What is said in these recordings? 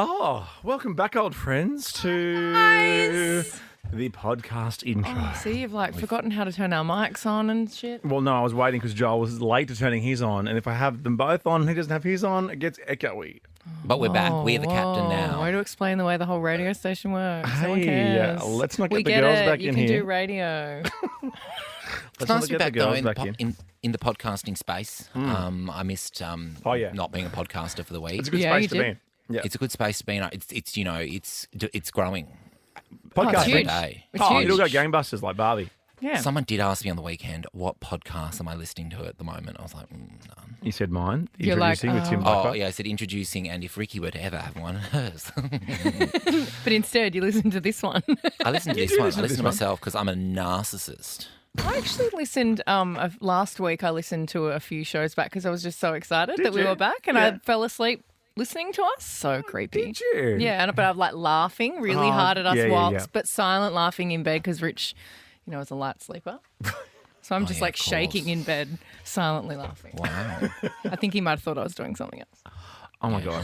Oh, welcome back, old friends, to the podcast intro. Oh, see, you've forgotten how to turn our mics on and shit. Well, no, I was waiting because Joel was late to turning his on, and if I have them both on and he doesn't have his on, it gets echoey. But we're back. We're the captain now. Way to explain the way the whole radio station works. No one Hey, cares. let's not get we the get girls it. back you in can here. do radio. It's nice to be back though in the podcasting space. I missed not being a podcaster for the week. It's a good space to be in. Yeah. It's a good space to be in. It's growing. Podcast huge. Day. It's huge. It'll go gangbusters like Barbie. Yeah. Someone did ask me on the weekend, what podcast am I listening to at the moment? I was like, none. You said mine. You're like, Introducing with Tim Oh, Locker. yeah, I said introducing, and if Ricky were to ever have one, hers. But instead, you listen to this one. I listen to You this do one. listen I to listen this to one. myself because I'm a narcissist. I actually listened last week. I listened to a few shows back because I was just so excited Did that we you? were back, and Yeah. I fell asleep listening to us. So creepy. Did you? Yeah, but I'm like laughing really hard at us yeah, whilst, but silent laughing in bed because Rich, is a light sleeper. So I'm just yeah, like of course. shaking in bed, silently laughing. Wow. I think he might have thought I was doing something else. Oh, my God.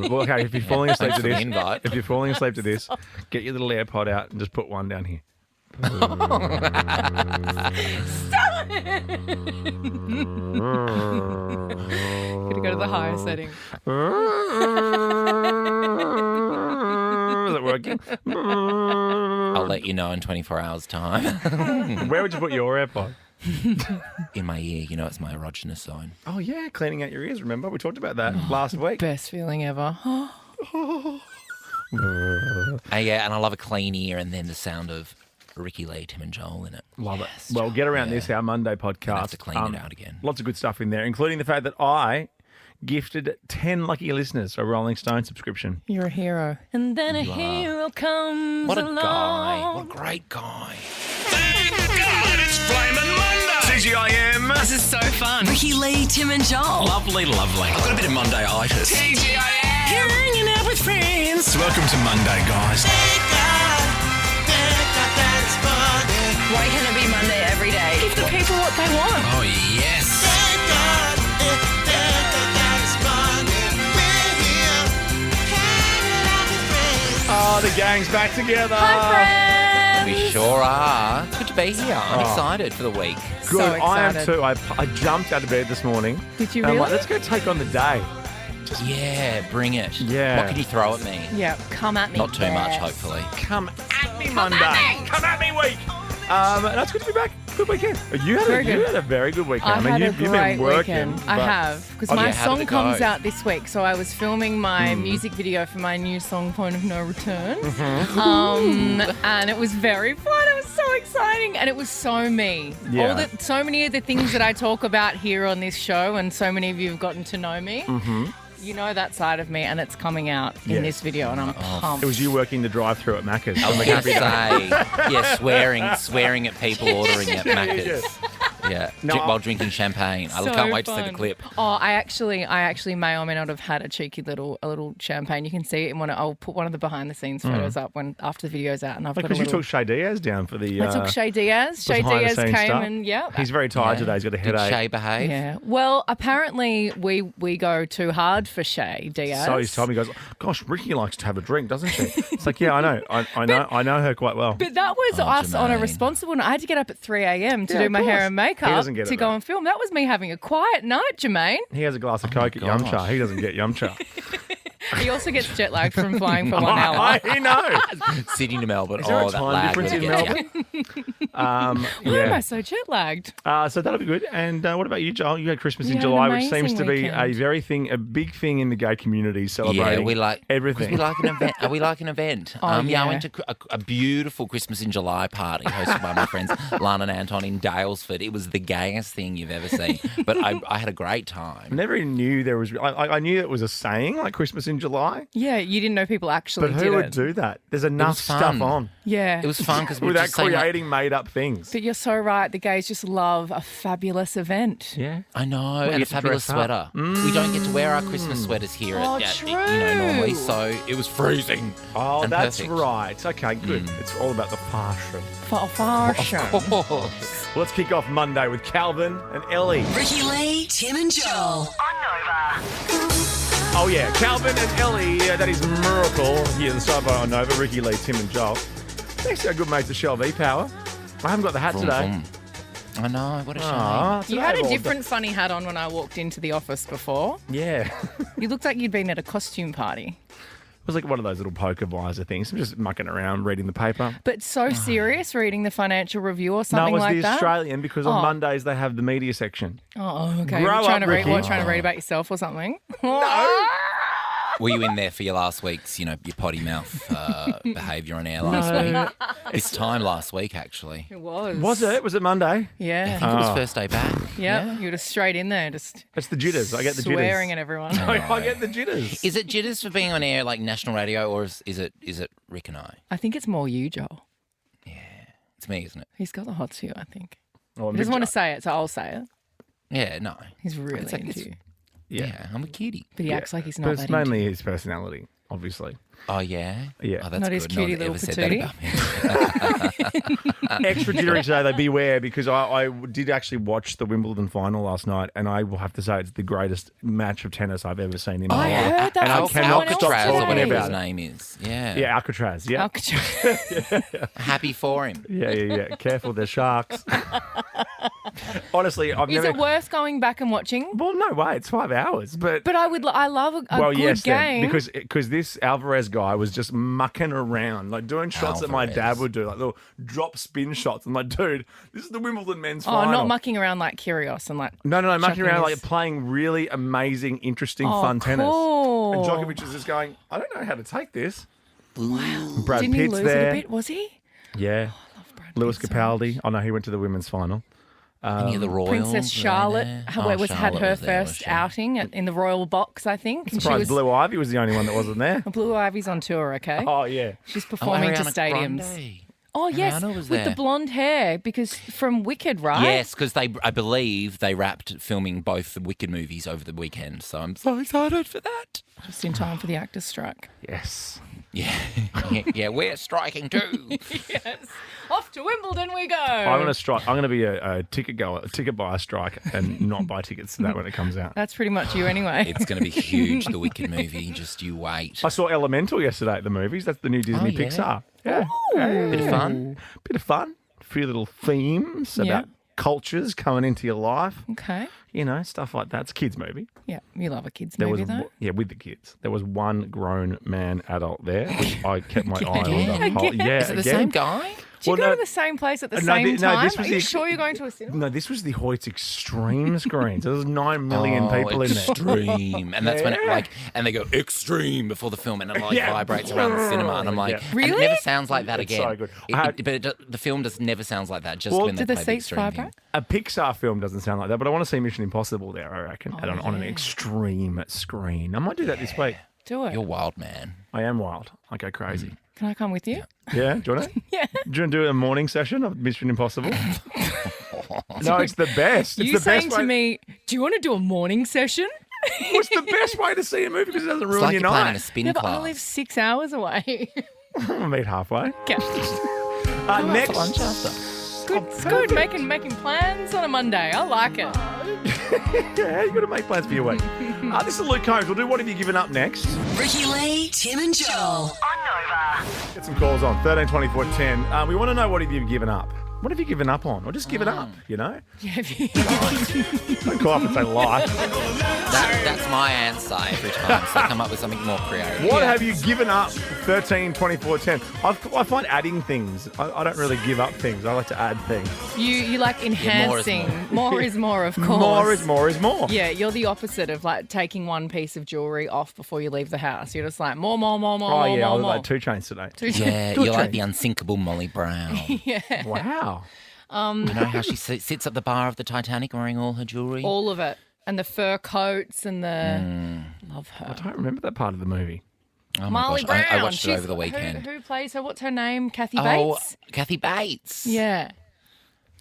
Well, okay, if you're falling asleep Thanks to for the this, invite. if you're falling asleep to this, get your little AirPod out and just put one down here. Gotta go to the higher setting. Is it working? I'll let you know in 24 hours' time. Where would you put your AirPod? In my ear, it's my erogenous zone. Oh, yeah, cleaning out your ears, remember? We talked about that last week. Best feeling ever. Yeah, and I love a clean ear and then the sound of Ricky Lee, Tim and Joel in it. Love it. Well, get around this, our Monday podcast. have to clean it out again. Lots of good stuff in there, including the fact that I gifted 10 lucky listeners a Rolling Stone subscription. You're a hero. And then a hero comes What a along. guy. What a great guy. Thank God it's Flamin' Monday! TGIM. This is so fun. Ricky Lee, Tim and Joel. Lovely, lovely. I've got a bit of Monday-itis. TGIM. You're hanging out with friends. Welcome to Monday, guys. Why can't it be Monday every day? Give the people what they want. Oh, yes. Oh, the gang's back together. Hi, friends. We sure are. Good to be here. I'm excited for the week. Good, So I am excited. too. I jumped out of bed this morning. Did you and I'm really? like, let's go take on the day. Yeah, bring it. Yeah. What can you throw at me? Yeah, come at me. Not too much, Bess. hopefully. Come at me Monday. Come at me week. That's good to be back. Good weekend. You had a very good weekend. I had a you've great been working. weekend. I but- have, because Oh, my yeah, how did song it comes go? out this week. So I was filming my music video for my new song, Point of No Return. And it was very fun. It was so exciting. And it was so me. Yeah. So many of the things that I talk about here on this show, and so many of you have gotten to know me. You know that side of me, and it's coming out in Yes. this video, and I'm pumped. It was you working the drive-through at Macca's. I was going to say, swearing at people ordering at Yeah, you Macca's. Yeah, No. while drinking champagne. I So can't wait to see the fun. clip. Oh, I actually may or may not have had a cheeky little champagne. You can see it in I'll put one of the behind the scenes photos up after the video's out, and I've got a Because you little. took Shay Diaz down for the... I took Shay Diaz. Shay behind the Diaz scenes came stuff. and yeah. He's very tired Yeah. today. He's got a Did headache. Shay behave? Yeah. Well, apparently we go too hard for Shay Diaz. So he's told me, he goes, gosh, Ricky likes to have a drink, doesn't she? It's like, yeah, I know. I know her quite well. But that was us on a Jermaine. responsible night. I had to get up at 3 a.m. to Yeah, do of my hair course. and makeup He doesn't get it, to go though. and film. That was me having a quiet night, Jermaine. He has a glass of Coke at Yum Cha. He doesn't get Yum Cha. He also gets jet lagged from flying for 1 hour. He knows. Sydney to Melbourne. Is there a that time lag difference in really gets you. Melbourne? Why am I so jet lagged? So that'll be good. And what about you, Joel? You had Christmas in You had an July, which seems amazing to be weekend. a big thing in the gay community, celebrating Yeah, we like everything. We like an event. We like an event. Oh, Yeah, I yeah. went to a beautiful Christmas in July party hosted by my friends Lana and Anton in Dalesford. It was the gayest thing you've ever seen, but I had a great time. Never even knew there was. I knew it was a saying like Christmas in July, Yeah, you didn't know people actually but did who would it. do that? There's enough fun. stuff on Yeah. It was fun because we were without just saying, like, creating made up things. But you're so right. The gays just love a fabulous event. Yeah. I know, you and a get to fabulous dress up. sweater. We don't get to wear our Christmas sweaters here Oh, normally, true. so it was freezing. Oh, and that's perfect. right. Okay, good. It's all about the fashion. For fashion. Of course. Well, let's kick off Monday with Calvin and Ellie. Ricky Lee, Tim and Joel. On Nova. Oh, yeah. Calvin and Ellie, that is Miracle. Here, the side by Nova, Ricky Lee, Tim and Joel. Thanks to our good mates at Shell V-Power. I haven't got the hat Vroom, today. vroom. I know, what a shame. Aw, You today had a I've all different funny hat on when I walked into the office before. Yeah. You looked like you'd been at a costume party. It was like one of those little poker visor things. I'm just mucking around, reading the paper. But so serious, reading the Financial Review or No, it something was like the that? Australian because on Mondays they have the media section. Oh, okay. Grow Trying up, to read, Ricky. trying to read about yourself or something? Were you in there for your last week's, your potty mouth behaviour on air last week? This time last week, actually. It was. Was it? Was it Monday? I Yeah. think it was first day back. Yeah. You were just straight in there, just It's the jitters. I get the jitters. swearing at everyone. I get the jitters. Is it jitters for being on air like national radio, or is it Rick and I? I think it's more you, Joel. It's me, isn't it? He's got the hots for you, I think. Oh, He doesn't want to say it, so I'll say it. Yeah, no. He's really It's like- into you. Yeah, I'm a cutie. But he acts like he's But not it's that into mainly his personality, obviously. Oh, yeah? Yeah. Oh, that's Not his good. No one cutie ever little said that patootie. about me. Extra jittery today, though. Beware, because I did actually watch the Wimbledon final last night, and I will have to say it's the greatest match of tennis I've ever seen in my I life. heard that And I from cannot someone else stop Alcatraz, or talking whatever about his it. name is. Yeah. Yeah, Alcatraz. Yeah. Happy for him. Yeah. Careful, they're sharks. Honestly, I've Is never. it worth going back and watching? Well, no way. It's 5 hours, but. But I love a Well, good yes, game. then, because this Alvarez guy was just mucking around, like doing shots that my Alvarez. dad would do, like little drop spin shots. I'm like, dude, this is the Wimbledon men's Oh, final. not mucking around like Kyrgios and like. No, mucking chucking around, his- like playing really amazing, interesting, Oh, fun tennis. cool. And Djokovic was just going, I don't know how to take this. Wow. Brad Didn't Pitt's he lose there. it a bit? Was he? Yeah. Brad Lewis Pitt so Capaldi. Oh no, he went to the women's final. Any of the royals? Princess were they Charlotte there? had Charlotte her was there, was first she? outing in the royal box, I think. And she Surprised was Blue Ivy was the only one that wasn't there. Blue Ivy's on tour, okay? Oh yeah. She's Oh, performing to Ariana stadiums. Grande. Oh yes, Ariana was with the there. blonde hair, because from Wicked, right? Yes, because I believe they wrapped filming both the Wicked movies over the weekend, so I'm so excited for that. Just in time for the actors' strike. Yes. Yeah, yeah, we're striking too. Yes. Off to Wimbledon we go. I'm going to strike. I'm going to be a ticket buyer strike and not buy tickets to that when it comes out. That's pretty much you anyway. It's going to be huge, the Wicked movie. Just you wait. I saw Elemental yesterday at the movies. That's the new Disney yeah? Pixar. Yeah. Bit of fun. Bit of fun. A few little themes Yeah. about cultures coming into your life. Okay. Stuff like that. It's a kids' movie. Yeah, you love a kids There movie was though. with the kids. There was one grown man adult there, which I kept my eye on the Again? whole. Yeah, Is it the again. same guy? Do you Well, go no- to the same place at the no, same no, time? this was Are you the- sure you're going to a cinema? No, this was the Hoyt's Extreme screen. So there was 9 million people in there. Extreme. And that's when it Yeah. and they go extreme before the film and it Yeah. vibrates around the cinema. And I'm like, Yeah. and Really? it never sounds like that It's again. so good. The film just never sounds like that, just Well, when they Did the play the seats extreme thing. vibrate? A Pixar film doesn't sound like that, but I want to see Mission Impossible there, I reckon, on an extreme screen. I might do that this week. Do it. You're wild, man. I am wild. I go crazy. Can I come with you? Yeah, do you want to? Yeah. Do you want to do a morning session of Mission Impossible? No, it's the best. It's You the best saying to me, do you want to do a morning session? What's the best way to see a movie because it doesn't It's ruin like your you're playing in a night? spin Yeah, but I class. live 6 hours away. We'll meet halfway. Okay. Next. For lunch after. Good. It's good making plans on a Monday. I like it. Yeah, you got to make plans for your week. This is Luke Combs. We'll do What Have You Given Up next. Ricky Lee, Tim and Joel. Get some calls on 13 24 10. We want to know what have you given up. What have you given up on? Or just given up, Yeah, Don't call up and say life. That's my answer every time. So come up with something more creative. What have you given up? 13 24 10. I find adding things. I don't really give up things. I like to add things. you like Yeah, more is enhancing. More is more, of course. More is more. Yeah, you're the opposite of like taking one piece of jewelry off before you leave the house. You're just like more. Oh, more, yeah. I more, was more. like 2 Chainz today. Yeah, Good you're like train. the unsinkable Molly Brown. Wow. You know how she sits at the bar of the Titanic wearing all her jewellery? All of it. And the fur coats and the... Love her. I don't remember that part of the movie. Oh my Marley gosh, Brown. I watched it She's- over the weekend. Who plays her? What's her name? Kathy Oh, Bates? Kathy Bates. Yeah.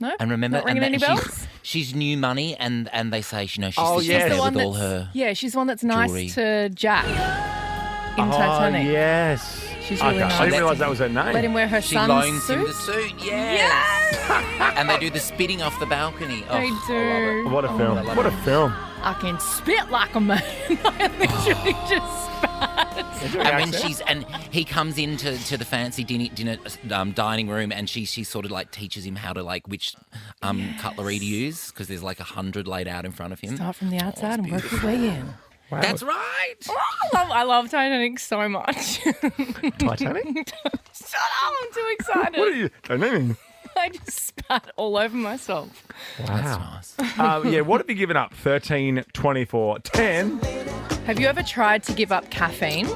No? And remember, Not ringing any she's- bells? She's new money, and they say she's Oh, sits yes. there The with all her. Yeah, she's the one that's nice jewelry. to Jack in Titanic. Oh, yes. She's really okay. nice. I didn't realise that was her name. Let him wear her She son's loans suit. him the suit. Yes. And they do the spitting off the balcony. Oh, They I do. love it. What a film. I love What a it. film. I can spit like a man. I literally just spat. And he comes into the fancy dinner dining room, and she sort of like teaches him how to like which cutlery to use, because there's like 100 laid out in front of him. Start from the outside and work your way in. Wow. That's right. Oh, I love Titanic so much. Titanic? Shut up, I'm too excited. What are you? Titanic? I just spat all over myself. Wow. That's nice. Yeah, what have you given up? 13, 24, 10. Have you ever tried to give up caffeine?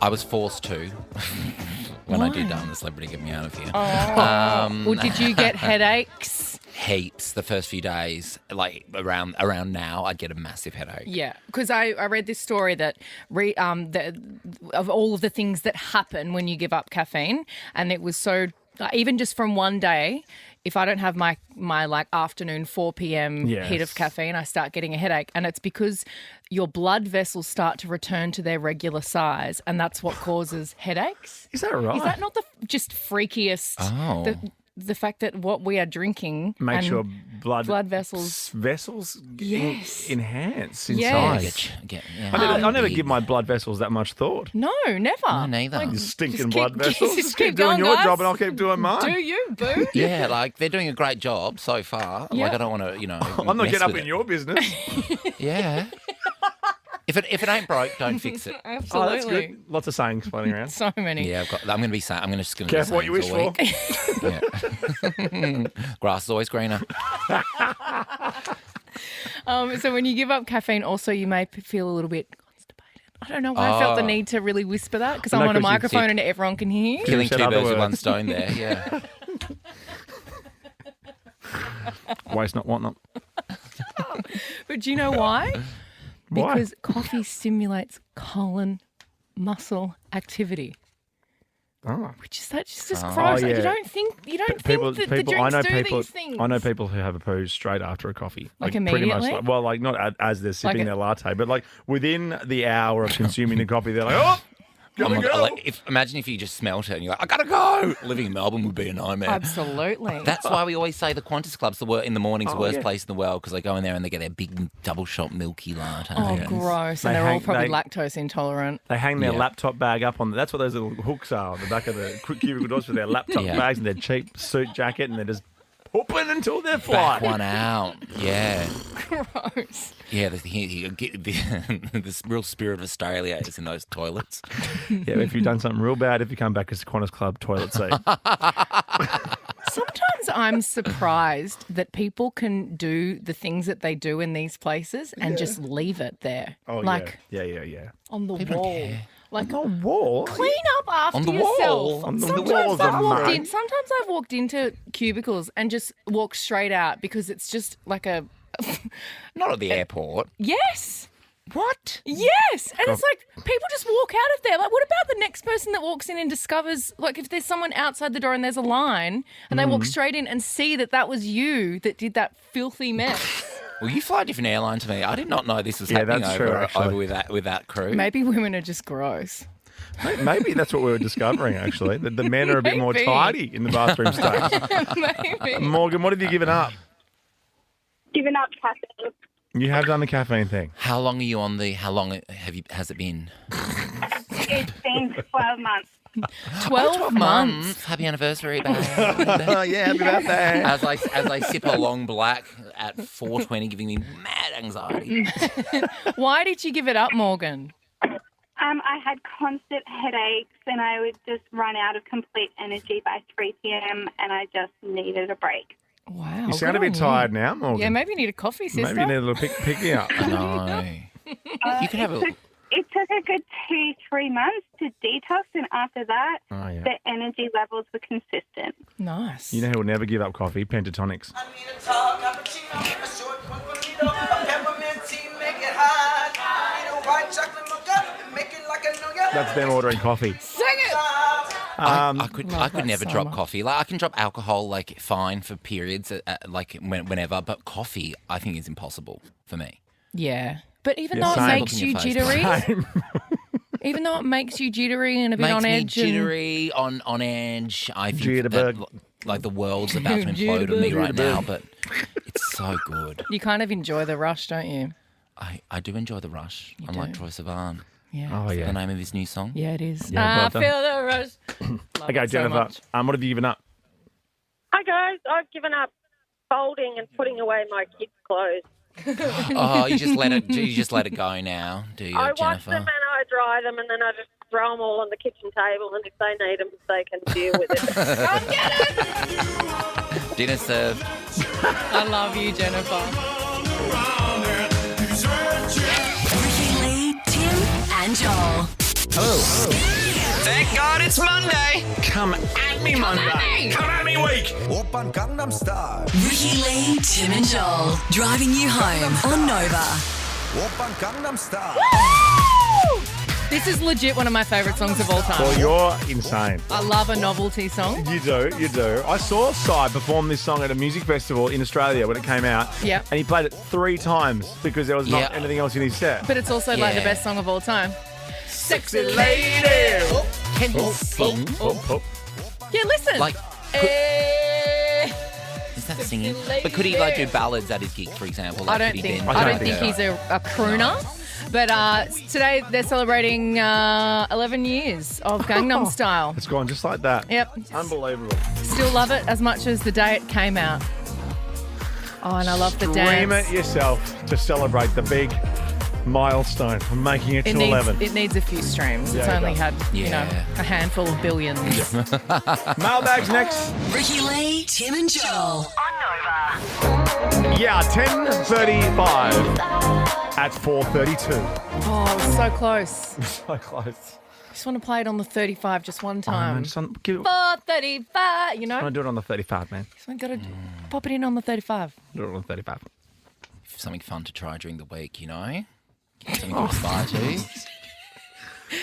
I was forced to when I did the Celebrity Get Me Out of Here. Or did you get headaches? Heaps the first few days, like around now, I'd get a massive headache. Yeah, because I read this story that of all of the things that happen when you give up caffeine, and it was so even just from one day, if I don't have my like afternoon 4 p.m. hit of caffeine, I start getting a headache, and it's because your blood vessels start to return to their regular size, and that's what causes headaches. Is that right? Is that not the just freakiest? Oh. The fact that what we are drinking Makes your blood vessels enhance in Yes. size. I I never give my blood vessels that much thought. No, never. No, neither. You stinking Just blood vessels. just keep keep doing going, your guys. job and I'll keep doing mine. Do you, boo? Yeah, like they're doing a great job so far. Yeah. Like I don't want to, I'm not mess getting up with in it. your business. Yeah. If it ain't broke, don't fix it. Oh, that's Absolutely. good. Lots of sayings floating around. So many. Yeah, I'm going to be saying. I'm just going to. Careful what you wish for. Yeah. Grass is always greener. So when you give up caffeine, also you may feel a little bit constipated. I don't know why I felt the need to really whisper that, because I'm No, on a 'cause you're microphone sick. and everyone can hear you. Killing said two other birds with one words. stone there. Yeah. Waste not, want not. But do you know why? Why? Because coffee stimulates colon muscle activity. Oh. Which is just gross. yeah. You don't think that the drinks I know do people. these things. I know people who have a poo straight after a coffee, Like pretty much. immediately? Like not as they're sipping Like their latte, but like within the hour of consuming the coffee, they're like, oh, Oh gotta my go. God, imagine if you just smelt it and you're like, I gotta go. Living in Melbourne would be a nightmare. Absolutely. That's why we always say the Qantas Club's in the morning's the worst yeah. place in the world, because they go in there and they get their big double shot milky latte. Oh, gross. And They they're all hang- probably they- lactose intolerant. They hang their Yeah. laptop bag up on. That's what those little hooks are on the back of the cubicle doors for their laptop Yeah. bags and their cheap suit jacket, and they're just pooping until they're Back flat. one out. Yeah. Gross. Yeah, the real spirit of Australia is in those toilets. Yeah, if you've done something real bad, if you come back as a Qantas Club toilet seat. Sometimes I'm surprised that people can do the things that they do in these places and just leave it there. Oh, like yeah. on the People don't wall. care. Like The wall. clean up after On the yourself. wall. On the Sometimes walls I've are walked mine. in. Sometimes I've walked into cubicles and just walked straight out because it's just like a Not at the airport. yes. What? Yes. And it's like people just walk out of there. Like, what about the next person that walks in and discovers, like, if there's someone outside the door and there's a line and they walk straight in and see that was you that did that filthy mess? Well, you fly a different airline to me. I did not know this was Yeah, happening that's true, actually. over with that crew. Maybe women are just gross. Maybe that's what we were discovering, actually. That the men are a bit more Maybe. tidy in the bathroom stage. Maybe. Morgan, what have you given up? Given up caffeine. You have done the caffeine thing. How long are you on the? How long has it been? It's been 12 months. 12 months. Happy anniversary, babe. Oh, yeah, happy birthday. as I sip a long black at 4:20, giving me mad anxiety. Why did you give it up, Morgan? I had constant headaches and I would just run out of complete energy by 3 p.m. and I just needed a break. Wow. You sound a good bit on tired now, Morgan. Yeah, maybe you need a coffee, sister. Maybe you need a little pick me up. No. You could have a. It took a good 2-3 months to detox, and after that, Oh, yeah. the energy levels were consistent. Nice. You know who will never give up coffee? Pentatonics. I need a tall cappuccino, a short burrito, a peppermint tea, make it hot. I need a white chocolate mocha, make it like a nougat. That's them ordering coffee. Sing it. I could Love that never so drop much. coffee. Like I can drop alcohol, like fine for periods, like whenever. But coffee, I think is impossible for me. Yeah. But even Yeah, though same. it makes you Look in your face. jittery, even though it makes you jittery and a bit Makes on me edge, and jittery, on edge. I think Jitterbug. like the world's about to implode on me right now, but it's so good. You kind of enjoy the rush, don't you? I do enjoy the rush. Unlike Troye Sivan. Yeah. Oh, The yeah. name of his new song. Yeah, it is. Yeah, well I done. feel the rush. Love Okay, it so Jennifer, much. what have you given up? Hi guys, I've given up folding and putting away my kids' clothes. Oh, you just let it go now, do you, I wash Jennifer? them and I dry them and then I just throw them all on the kitchen table, and if they need them, they can deal with it. Dinner served. I love you, Jennifer. Ricky Lee, Tim, and Joel. Hello. Thank God it's Monday. Come at me, Monday. Come at me, week. Open Gangnam Style. Ricky Lee, Tim, and Joel. Driving you home on Nova. Open Gangnam Style. This is legit one of my favourite songs of all time. Well, you're insane. I love a novelty song. You do. I saw Psy perform this song at a music festival in Australia when it came out. Yeah. And he played it 3 times because there was not Yeah. anything else in his set. But it's also like the Yeah. best song of all time. Sexy lady. Can he sing? Yeah, listen. Like, Eh. is that singing? But could he like do ballads at his gig, for example? I Like, don't could he think. then- I don't think he's a crooner. But today they're celebrating 11 years of Gangnam Style. It's gone just like that. Yep. Unbelievable. Still love it as much as the day it came out. Oh, and I love the Dream dance. it yourself to celebrate the big milestone of making it to 11. It needs a few streams. It's Yeah, it only does. had, Yeah. a handful of billions. Mailbag's next. Ricky Lee, Tim, and Joel. Yeah, 10:35 at 4:32. Oh, so close. So close. Just want to play it on the 35 just one Man, time. just give, 4:35, you know? I want to do it on the 35, man. Just got to pop it in on the 35. Do it on the 35. Something fun to try during the week, you know? Something to aspire to.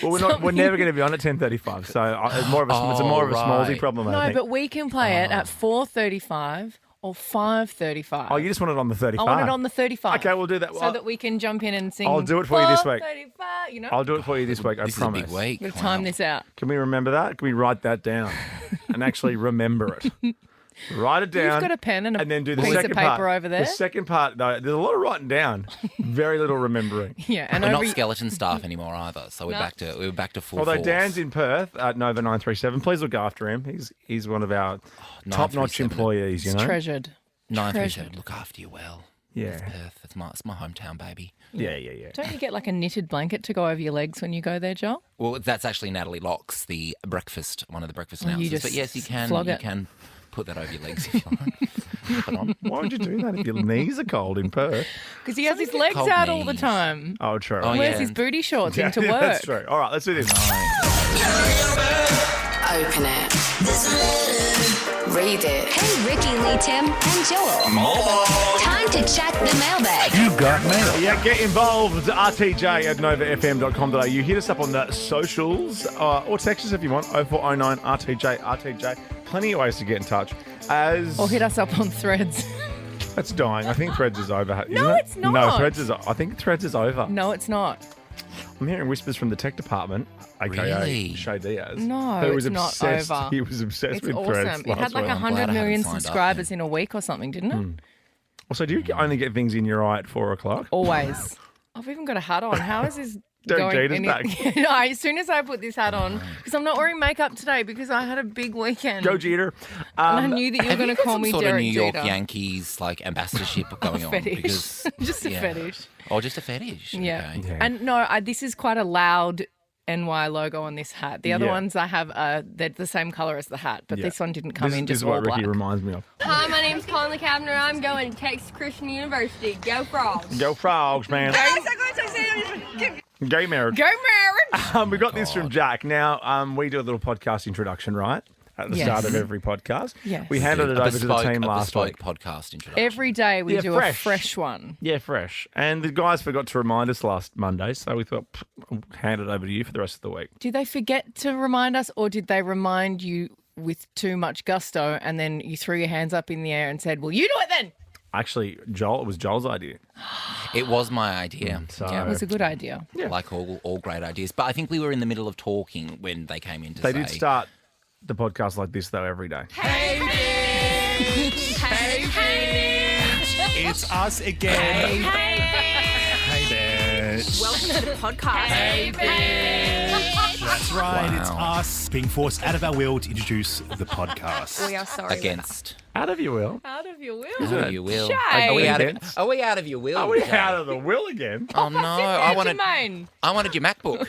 Well, we're never going to be on at 10:35, so it's more of a smallsy right. problem, I No, think. but we can play it at 4:35 or 5:35. Oh, you just want it on the 35? I want it on the 35. Okay, we'll do that. So that we can jump in and sing. I'll do it for you this week. 4:35, you know? I'll do it for you this week, I This promise. is a big week. We've timed this out. Can we remember that? Can we write that down and actually remember it? Write it down. You've got a pen and a then do the piece second of paper part. over there. The second part, no, there's a lot of writing down, very little remembering. Yeah, and We're over not skeleton staff anymore either, so we're back to full Although force. Dan's in Perth at Nova 937, please look after him. He's one of our top-notch 937. employees, you it's know? treasured. 937, look after you well. Yeah. Perth, it's my hometown, baby. Yeah. Don't you get like a knitted blanket to go over your legs when you go there, Joel? Well, that's actually Natalie Locke's, one of the breakfast Oh, you announcers. just But yes, you can flog you it. can put that over your legs if you like. Put it on. Why would you do that if your knees are cold in Perth? Because he has his Something legs cold out all the knees. time. Oh, true. Oh, He wears yeah. his booty shorts Yeah, into yeah, work. that's true. All right, let's do this. Open it. Read it. Hey, Ricky, Lee, Tim, and Joel. Time to check the mailbag. You got mail. Yeah, get involved. RTJ at novafm.com.au. Hit us up on the socials or text us if you want. 0409 RTJ. Plenty of ways to get in touch. Or hit us up on Threads. That's dying. I think Threads is over. Isn't No, it? it's not. No, I think Threads is over. No, it's not. I'm hearing whispers from the tech department, aka Really? Shay Diaz. No, who was it's not obsessed. over. He was obsessed It's with awesome. Threads. It had last like week. 100 glad I million haven't signed up subscribers in a week or something, didn't it? Also, do you only get things in your eye at 4 o'clock? Always. I've even got a hat on. How is this Derek going? Jeter's back. No, as soon as I put this hat on, because I'm not wearing makeup today because I had a big weekend. Go Jeter. And I knew that you were Have going you to got call some me sort Derek of New York Jeter. Yankees like ambassadorship going on? Fetish. Because Just a fetish. Oh, just a fetish. Yeah. Okay. And no, this is quite a loud NY logo on this hat. The other Yeah. ones I have, they're the same colour as the hat, but Yeah. this one didn't come in This just is all what black. Ricky reminds me of. Hi, my name's Colin Cavner. I'm going to Texas Christian University. Go Frogs. Go Frogs, man. Gay marriage. Go marriage! We got this from Jack. Now, we do a little podcast introduction, right? At the Yes. start of every podcast. Yes. We handed it A over to the bespoke- team a last bespoke week. podcast introduction. Every day we Yeah, do fresh. a fresh one. Yeah, fresh. And the guys forgot to remind us last Monday, so we thought, we'll hand it over to you for the rest of the week. Did they forget to remind us, or did they remind you with too much gusto and then you threw your hands up in the air and said, well, you do it then? Actually, it was Joel's idea. It was my idea. So It was a good idea. Like all great ideas. But I think we were in the middle of talking when they came in to they say... did start the podcast like this, though, every day. Hey, bitch. Hey, it's us again. Hey, bitch. Welcome to the podcast. Hey, bitch. That's right. It's us being forced out of our will to introduce the podcast. We are sorry. Against. Out of your will. Out of your will. Out of your will. Shay. Are we out Against? of your will? Are we Jay? out of the will again? Oh no! I wanted your MacBook.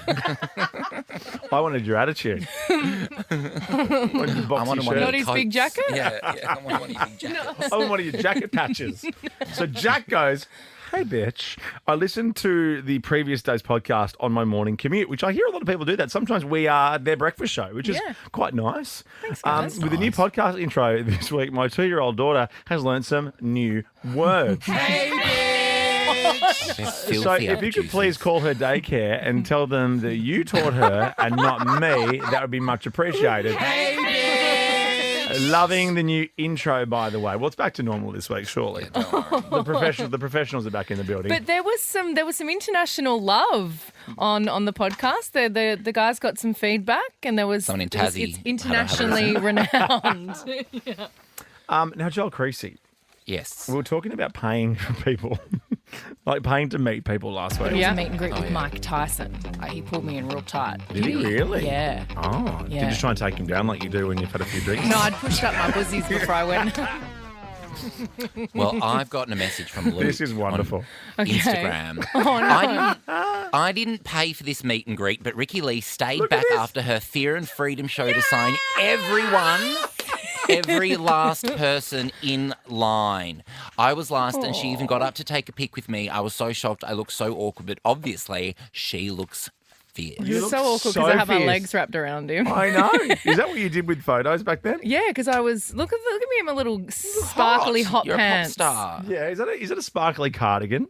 I wanted your attitude. I wanted one of Not your his big coats. jacket? Yeah, I wanted one of your big jackets. I want one of your jacket patches. So Jack goes, hey, bitch, I listened to the previous day's podcast on my morning commute, which I hear a lot of people do that. Sometimes we are their breakfast show, which is quite nice. Thanks, guys. With the new podcast intro this week, my 2-year-old daughter has learned some new words. So if you could please call her daycare and tell them that you taught her and not me, that would be much appreciated. Loving the new intro, by the way. Well, it's back to normal this week, surely. The professionals are back in the building. But there was some international love on the podcast. The guys got some feedback, and there was someone in Tassie. It's internationally renowned. Now, Joel Creasy. Yes. We were talking about paying for people, like paying to meet people last week. It was a meet and greet with Mike Tyson. He pulled me in real tight. Did he really? Yeah. Oh, did you try and take him down like you do when you've had a few drinks? No, I'd pushed up my bussies before I went. Well, I've gotten a message from Luke. This is wonderful. On Instagram. Oh, no. I didn't pay for this meet and greet, but Ricky Lee stayed back after her Fear and Freedom show to sign every last person in line. I was last and she even got up to take a pic with me. I was so shocked. I looked so awkward, but obviously she looks fierce. You're so awkward because I have my legs wrapped around him. I know. Is that what you did with photos back then? Yeah, because I was look at me in my little sparkly hot You're pants. a pop star. Yeah. Is that a sparkly cardigan?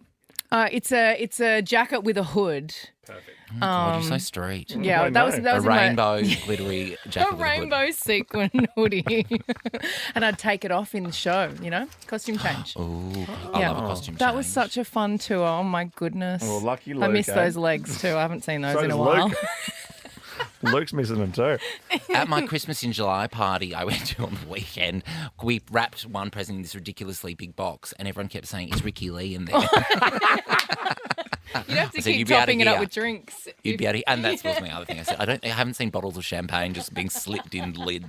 It's a jacket with a hood. Perfect. Oh, God, you're so straight. Yeah, that was a in rainbow glittery jacket. a rainbow sequin hoodie, and I'd take it off in the show. Costume change. Oh, I love a costume change. That was such a fun tour. Oh my goodness. Well, lucky Luke. I miss those legs too. I haven't seen those So in a does while. Luke. Luke's missing them too. At my Christmas in July party I went to on the weekend, we wrapped one present in this ridiculously big box, and everyone kept saying, "Is Ricky Lee in there?" You'd have to So keep you'd be out of topping it up gear. with drinks. You'd be able to, and that was my other thing. I said, I haven't seen bottles of champagne just being slipped in the lid.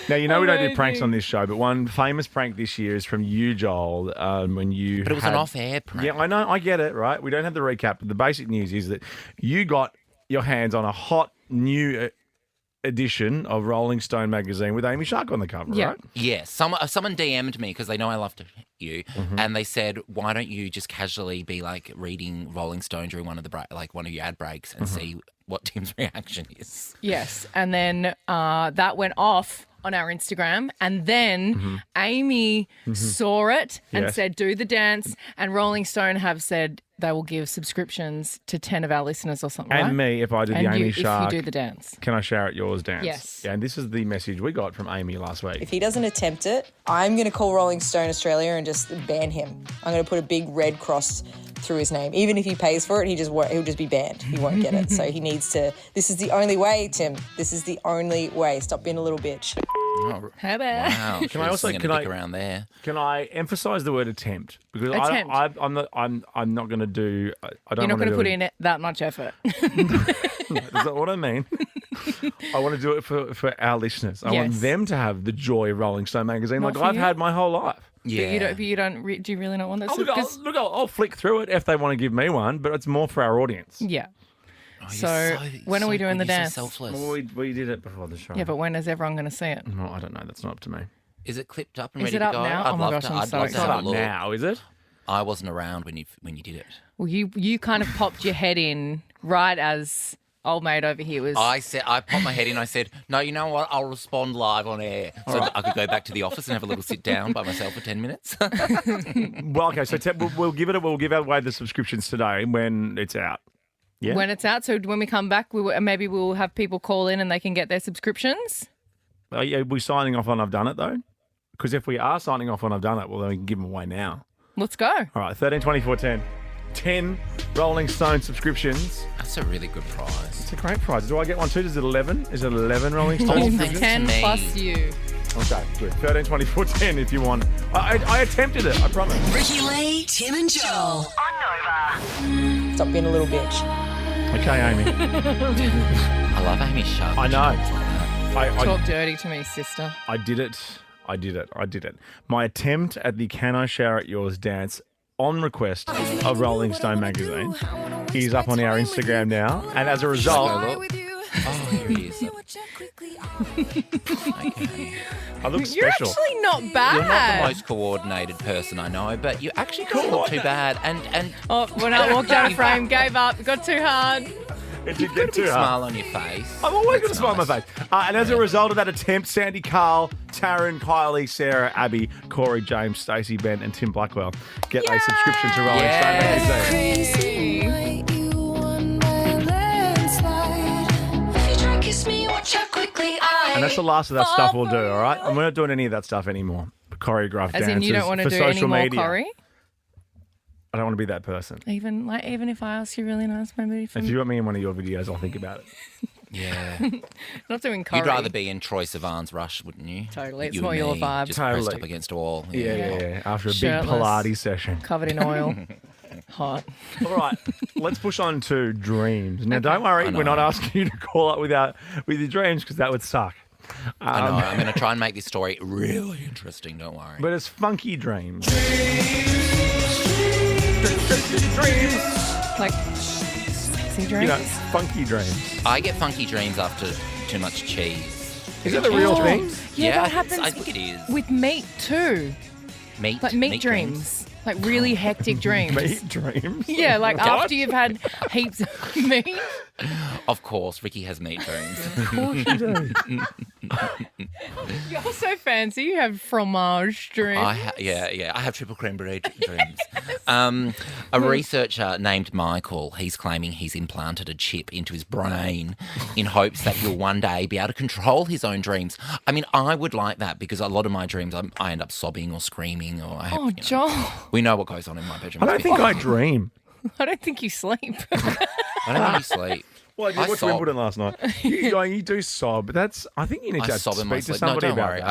Now, we don't do pranks on this show, but one famous prank this year is from you, Joel, when you But it was an off-air prank. Yeah, I know. I get it, right? We don't have the recap. But the basic news is that you got your hands on a hot new edition of Rolling Stone magazine with Amy Shark on the cover, right? Yeah, someone DM'd me because they know I love you, and they said, "Why don't you just casually be like reading Rolling Stone during one of the one of your ad breaks and see what Tim's reaction is?" Yes, and then that went off on our Instagram, and then Amy saw it and Yes. said, "Do the dance." And Rolling Stone have said they will give subscriptions to 10 of our listeners or something. And right? me, if I do the And Amy you, Shark. if you do the dance. Can I shout yours dance? Yes. Yeah, and this is the message we got from Amy last week. If he doesn't attempt it, I'm going to call Rolling Stone Australia and just ban him. I'm going to put a big red cross through his name. Even if he pays for it, he'll just be banned. He won't get it. So he needs to. This is the only way, Tim. This is the only way. Stop being a little bitch. Oh, How about? wow. Can I also around there? Can I emphasise the word attempt? Because Attempt. I'm not going to do. I don't. You're not going to put in that much effort. Is that what I mean? I want to do it for our listeners. I want Yes. them to have the joy of Rolling Stone magazine, Not like for I've you? had my whole life. Yeah. But you don't. Do you really not want that? I'll flick through it if they want to give me one, but it's more for our audience. Yeah. Oh, So, when are we doing the You're dance? So selfless. Well, we did it before the show. Yeah, but when is everyone going to see it? No, I don't know. That's not up to me. Is it clipped up and Is ready it to up go? now? I'd Oh my love gosh, to. I'm I'd so love It's to not have up a look. now, is it? I wasn't around when you did it. Well, you kind of popped your head in right as old mate over here was. I popped my head in. I said, "No, you know what? I'll respond live on air, so that I could go back to the office and have a little sit down by myself for 10 minutes." Well, okay. So we'll give away the subscriptions today when it's out. Yeah. When it's out, so when we come back, maybe we'll have people call in and they can get their subscriptions. Are we signing off on I've done it though? Because if we are signing off on I've done it, well then we can give them away now. Let's go. All right, 13, 24, 10. 10 Rolling Stone subscriptions. That's a really good prize. It's a great prize. Do I get one too? Is it 11? Is it 11 Rolling Stone Oh, subscriptions? thanks. 10 to me. plus you. Okay, good. 13, 24, 10 if you want. I attempted it, I promise. Ricky Lee, Tim and Joel. Stop being a little bitch. Okay, Amy. I love Amy Sharp. I know. Talk dirty to me, sister. I did it. My attempt at the Can I Shower at Yours dance on request of Rolling Stone magazine is up on our Instagram now. And as a result... Oh, here he is. I look You're special. actually not bad. You're not the most coordinated person I know, but you actually don't look too bad. And Oh, when I walked out of frame, gave up, got too hard. It did got get a too big hard. smile on your face. I've always got a That's smile on my nice. face. And as a result of that attempt, Sandy, Carl, Taryn, Kylie, Sarah, Abby, Corey, James, Stacey, Ben, and Tim Blackwell get a subscription to Rolling Stone magazine. And that's the last of that stuff we'll do, all right? I'm not doing any of that stuff anymore. Choreographed As dances in, you don't want to for do social any more media. Corey? I don't want to be that person. Even if I ask you really nice, maybe. If you want me in one of your videos, I'll think about it. Yeah. Not doing Corey. You'd rather be in Troye Sivan's Rush, wouldn't you? Totally. It's You more and your me, vibe. Just pressed Totally. up against a wall. Yeah. After a Shirtless. big Pilates session. Covered in oil. Hot. All right, let's push on to dreams. Now, don't worry, we're not asking you to call up with your dreams because that would suck. I know. I'm going to try and make this story really interesting. Don't worry. But it's funky dreams. Like sexy dreams. You know, funky dreams. I get funky dreams after too much cheese. Is that a real thing? Yeah, that I happens think it is. with meat too. Meat? Like meat dreams. Like really hectic dreams. Meat dreams? Yeah, like What? after you've had heaps of meat. Of course, Ricky has meat dreams. Of course you do. You're so fancy. You have fromage dreams. I have triple creme brulee dreams. A researcher named Michael, he's claiming he's implanted a chip into his brain in hopes that he'll one day be able to control his own dreams. I mean, I would like that because a lot of my dreams, I end up sobbing or screaming or I have, Oh, Joel. we know what goes on in my bedroom. I don't think I dream. I don't think you sleep. I don't really sleep. Well, I did watch sob. Wimbledon last night. You do sob. I think you need to I sob in my speak to sleep. No, somebody don't about worry. that.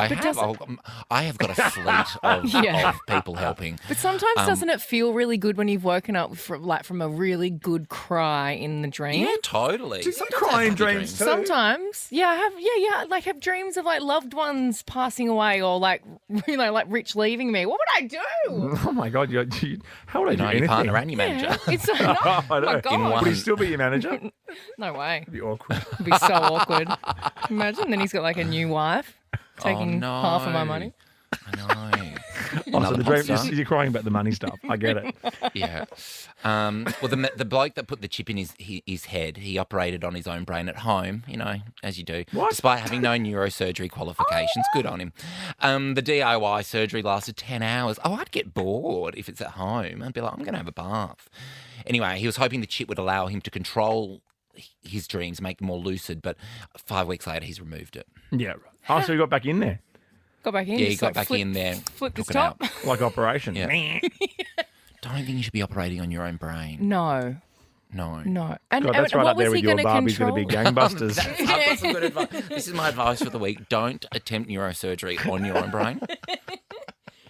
I have got a fleet of people helping. But sometimes doesn't it feel really good when you've woken up from a really good cry in the dream? Yeah, totally. Do you cry in dreams too? Sometimes, I have dreams of like loved ones passing away or like like Rich leaving me. What would I do? Oh my God! How would I do Your anything? partner and your manager. It's no, I oh know. my God. Would he still be your manager? No way. It'd be awkward. It'd be so awkward. Imagine then he's got like a new wife taking half of my money. I know. So the dream, popstar. you're crying about the money stuff. I get it. Yeah. Well, the bloke that put the chip in his head, he operated on his own brain at home, as you do, despite having no neurosurgery qualifications. Good on him. The DIY surgery lasted 10 hours. Oh, I'd get bored if it's at home. I'd be like, I'm going to have a bath. Anyway, he was hoping the chip would allow him to control his dreams, make them more lucid, but 5 weeks later, he's removed it. Yeah. Right. Oh, so you got back in there? Got back in. Yeah, he just, got like, back in there. Flip the took it top. out. Like operation? Yeah. Don't think you should be operating on your own brain. No. No. And, God, that's right what up there was with he your going to Barbie's control? going to be gangbusters. I've got some good advice. This is my advice for the week. Don't attempt neurosurgery on your own brain.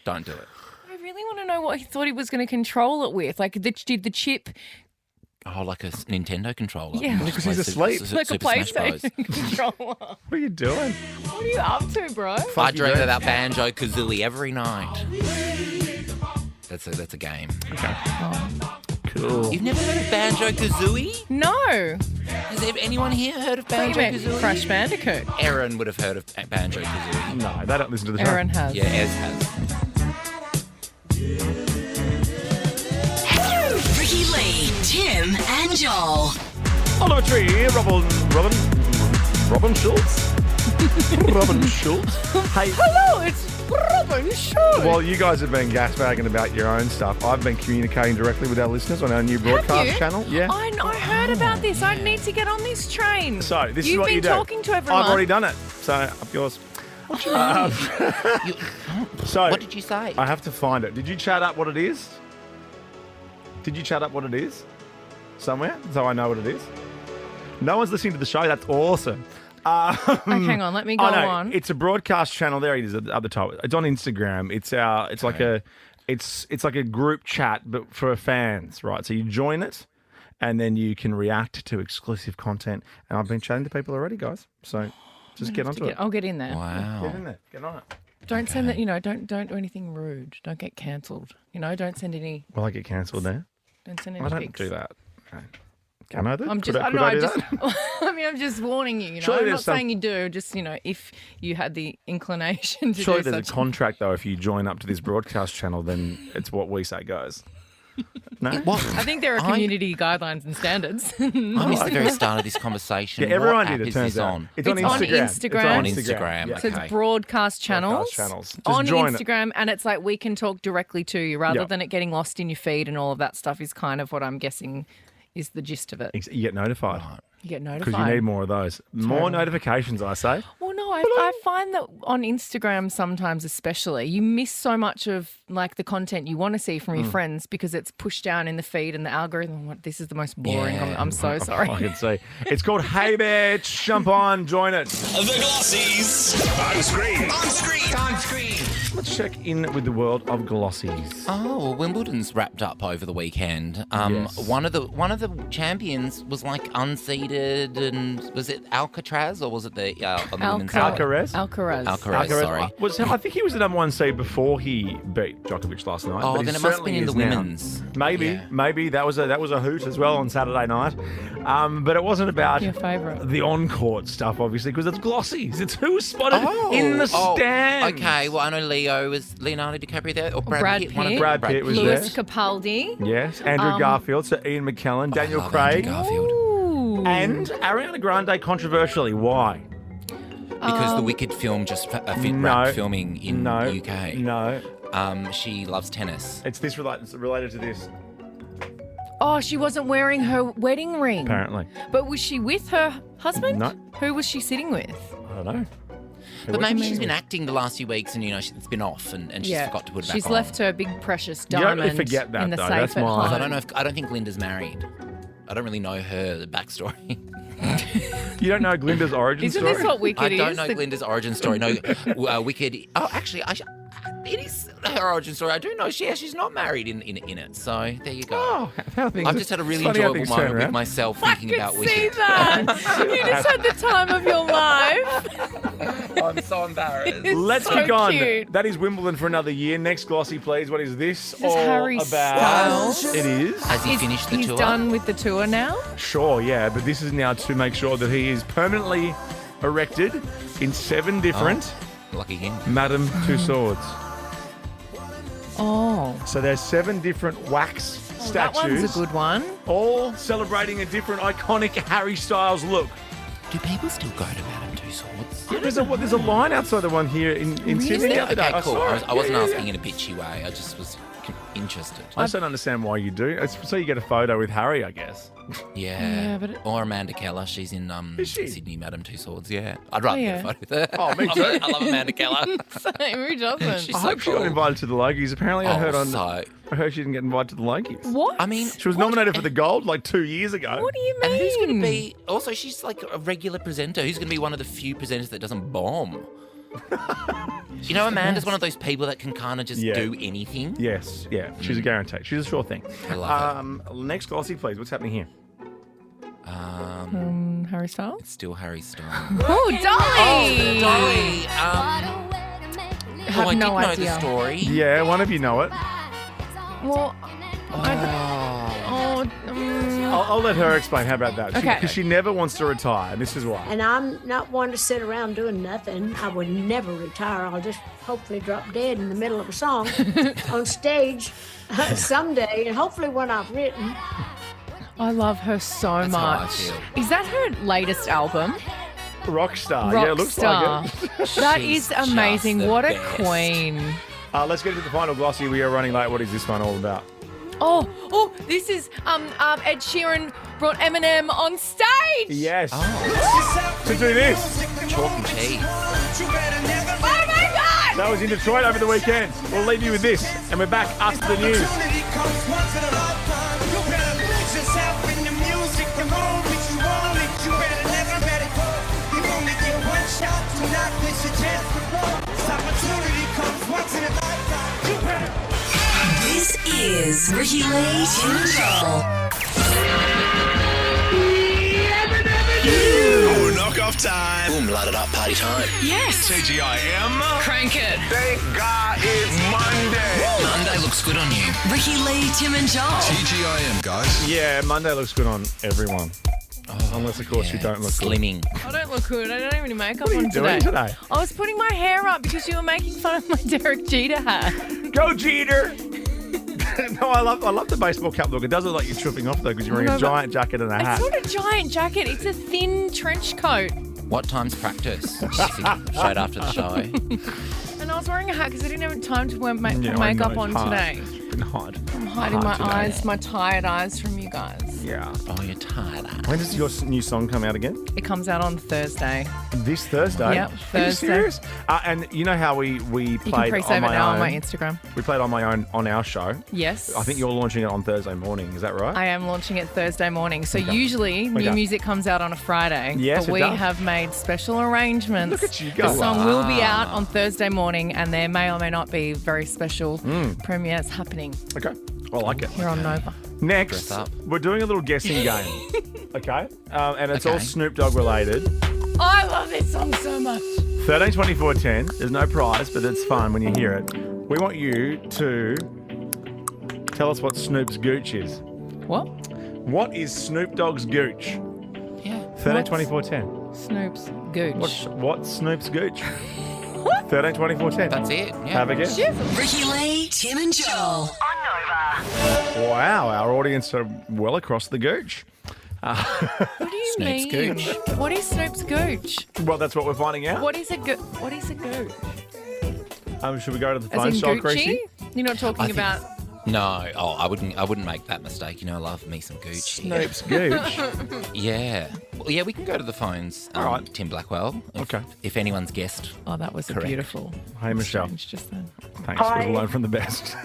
Don't do it. I really want to know what he thought he was going to control it with. Like, did the chip... Oh, like a Nintendo controller. Yeah. Because he's asleep. Like a Super Smash Bros. PlayStation controller. What are you doing? What are you up to, bro? I dream about Banjo Kazooie every night. That's a game. Okay. Cool. You've never heard of Banjo Kazooie? No. Has anyone here heard of What do you Banjo mean, Kazooie? Crash Bandicoot? Aaron would have heard of Banjo Kazooie. No, they don't listen to the show. Aaron has. Yeah, Ez has. Ricky Lee, Tim and Joel. On the tree, Robin Schultz. Robin Schultz. Hey. Hello, it's Robin Schultz. While you guys have been gasbagging about your own stuff, I've been communicating directly with our listeners on our new broadcast channel. Yeah. I heard about this. I need to get on this train. So this is You've what been you do. talking to everyone. I've already done it. So up yours. What do you mean? So What did you say? I have to find it. Did you chat up what it is? Did you chat up what it is? Somewhere? So I know what it is? No one's listening to the show. That's awesome. hang on, let me go on. It's a broadcast channel. There it is at the top. It's on Instagram. It's like a group chat, but for fans, right? So you join it, and then you can react to exclusive content. And I've been chatting to people already, guys. So just get onto it. I'll get in there. Wow. Get in there. Get on it. Don't send that. Don't do anything rude. Don't get cancelled. Don't send any. Will I get cancelled there? Don't send any. I don't pics. do that. Okay. Can I do? I'm just. Could I do that? I'm just warning you. Surely I'm there's not saying you do. Just if you had the inclination to Surely do there's a contract though. If you join up to this broadcast channel, then it's what we say goes. No, I think there are community guidelines and standards. I missed the very start of this conversation. Yeah, everyone what did. app It is turns this out on? it's on Instagram. It's on Instagram. Yeah. So it's broadcast channels, Just on join Instagram, and it's like we can talk directly to you rather than it getting lost in your feed and all of that stuff is kind of what I'm guessing is the gist of it. You get notified. You get notified. Because you need more of those. More notifications, I say. Well, no, I find that on Instagram sometimes especially, you miss so much of like the content you want to see from your friends because it's pushed down in the feed and the algorithm. This is the most boring. Yeah. I'm so sorry. I can see. It's called Hey Bitch. Jump on, join it. The Glossys. On screen. On screen. On screen. Let's check in with the world of Glossys. Oh, well, Wimbledon's wrapped up over the weekend. Yes. One of the champions was like unseeded, and was it Alcatraz or was it the on the women's side? Alcaraz. Alcaraz, sorry. I think he was the number one seed before he beat Djokovic last night. Oh, but he then it must have been in the certainly is now. women's. Maybe that was a hoot as well on Saturday night. But it wasn't about Your favourite. the on-court stuff, obviously, because it's Glossys. It's who was spotted in the stands. Okay, well, I know Leonardo DiCaprio there, or Brad Pitt. One of Pitt. the, Brad Pitt was Louis there. Capaldi. Yes, Andrew Garfield, so Ian McKellen, Daniel love Craig, Andrew Garfield. Ooh. and Ariana Grande. Controversially, why? Because the Wicked film just wrapped filming in the UK. No, She loves tennis. it's related to this. Oh, she wasn't wearing her wedding ring. Apparently, But was she with her husband? No. Who was she sitting with? I don't know. But maybe she's been acting the last few weeks and, it's been off and she's forgot to put it back on. She's left her big precious You don't diamond really forget that, in the though. safe That's at my- home. I don't think Glinda's married. I don't really know her backstory. You don't know Glinda's origin Isn't story? this what Wicked I is? don't know Glinda's origin story. No, Wicked. Oh, actually, it is her origin story. I do know she's not married in it. So there you go. Oh, how things- I've just had a really it's funny how enjoyable things turn moment with around. myself I thinking can about see Wicked. that. You just had the time of your life. I'm so embarrassed. Let's so keep going. cute. That is Wimbledon for another year. Next Glossy, please. What is this? This is Harry about? Styles. It is. Has he finished the He's tour? done with the tour now. Sure, yeah, but this is now to make sure that he is permanently erected in 7 different Lucky him. Madamme Taussauds. Oh. So there's 7 different wax statues. That one's a good one. All celebrating a different iconic Harry Styles look. Do people still go to Madamme Taussauds? Yeah, there's a line outside the one here in Sydney the other day. Okay, cool. saw it. I wasn't Yeah, asking yeah. in a bitchy way. I just was interested. I just don't understand why you do. It's so you get a photo with Harry, I guess. Yeah. but or Amanda Keller. She's in she? Sydney, Madame Tussauds. Yeah. I'd rather get a yeah. photo with her. Oh, me too. I love Amanda Keller. Same, who doesn't? She's I so hope she got cool. invited to the Logies. Apparently, I heard she didn't get invited to the Logies. What? I mean, She was nominated for the gold like 2 years ago. What do you mean? and who's going to be? Also, she's like a regular presenter. Who's going to be one of the few presenters that doesn't bomb? Amanda's one of those people that can kind of just Yeah. do anything. Yes, yeah. She's a guarantee. She's a sure thing. I love Next Glossy, please. What's happening here? Harry Styles? It's still Harry Styles. Oh, Dolly! Dolly. I have I did no know idea. the story. Yeah, one of you know it. Well, I'll let her explain. How about that? Okay. Because she never wants to retire, and this is why. And I'm not one to sit around doing nothing. I would never retire. I'll just hopefully drop dead in the middle of a song on stage someday, and hopefully one I've written. I love her so That's how I much. feel. Is that her latest album? Rockstar. Yeah, it looks like it. That She's is amazing. just the What a best. queen. Let's get into the final Glossy. We are running late. What is this one all about? Oh, this is Ed Sheeran brought Eminem on stage. Yes. Oh. To do this. Chalk and cheese. Oh my God! That was in Detroit over the weekend. We'll leave you with this, and we're back after the news. Yourself in the music, the moment you want it, you better never let it go. You only Here's Ricky Lee, Tim and Joel. Oh, knock off time. Boom, light it up, party time. Yes. TGIM. Crank it. Thank God it's Monday. Monday looks good on you. Ricky Lee, Tim and Joel. TGIM, guys. Yeah, Monday looks good on everyone. Unless, of course, you don't look Slimming. I don't look good. I don't have any makeup What are you on doing today? I was putting my hair up because you were making fun of my Derek Jeter hat. good. Go, Jeter! No, I love the baseball cap look. It does look like you're tripping off, though, because you're wearing a giant jacket and a hat. It's not a giant jacket. It's a thin trench coat. What time's practice? Straight after the show. And I was wearing a hat because I didn't have time to put Yeah, I makeup know, on it's hard. today. It's been hard. I'm hiding my eyes, my tired eyes from you guys. Yeah. Oh, you're tired. When does your new song come out again? It comes out on Thursday. This Thursday? Yep, Are you Thursday. serious? And you know how we You can played pre-save on it my now own? on my Instagram. We played on my own on our show. Yes. I think you're launching it on Thursday morning. Is that right? I am launching it Thursday morning. So Okay. usually new Okay. music comes out on a Friday. Yes, but it we does. have made special arrangements. Look at you go. The song will be out on Thursday morning and there may or may not be very special premieres happening Okay. I like it. here on Nova. Next, Dress up. we're doing a little guessing game. Okay? And it's all Okay. Snoop Dogg related. I love this song so much. 13, 24, 10. There's no prize, but it's fun when you hear it. We want you to tell us what Snoop's gooch is. What? What is Snoop Dogg's gooch? Yeah. 13, What's- 24, 10. Snoop's gooch. What's Snoop's gooch? 13, 24, 10. That's it. Yeah. Have a guess. Ricky Lee, Tim and Joel. Wow, our audience are well across the gooch. What do you Snoop's mean? gooch. What is Snoop's gooch? Well, that's what we're finding out. What is a gooch? Should we go to the As phone in shop, Gucci? Gracie? You're not talking think- about No. Oh, I wouldn't make that mistake. You know, I love me some gooch. Snoop's gooch. Yeah. Well, yeah, we can go to the phones. All right. Tim Blackwell. Okay. If anyone's guessed. Oh, that was Correct. a beautiful Hey, Michelle. change just then. Thanks. We've learned from the best.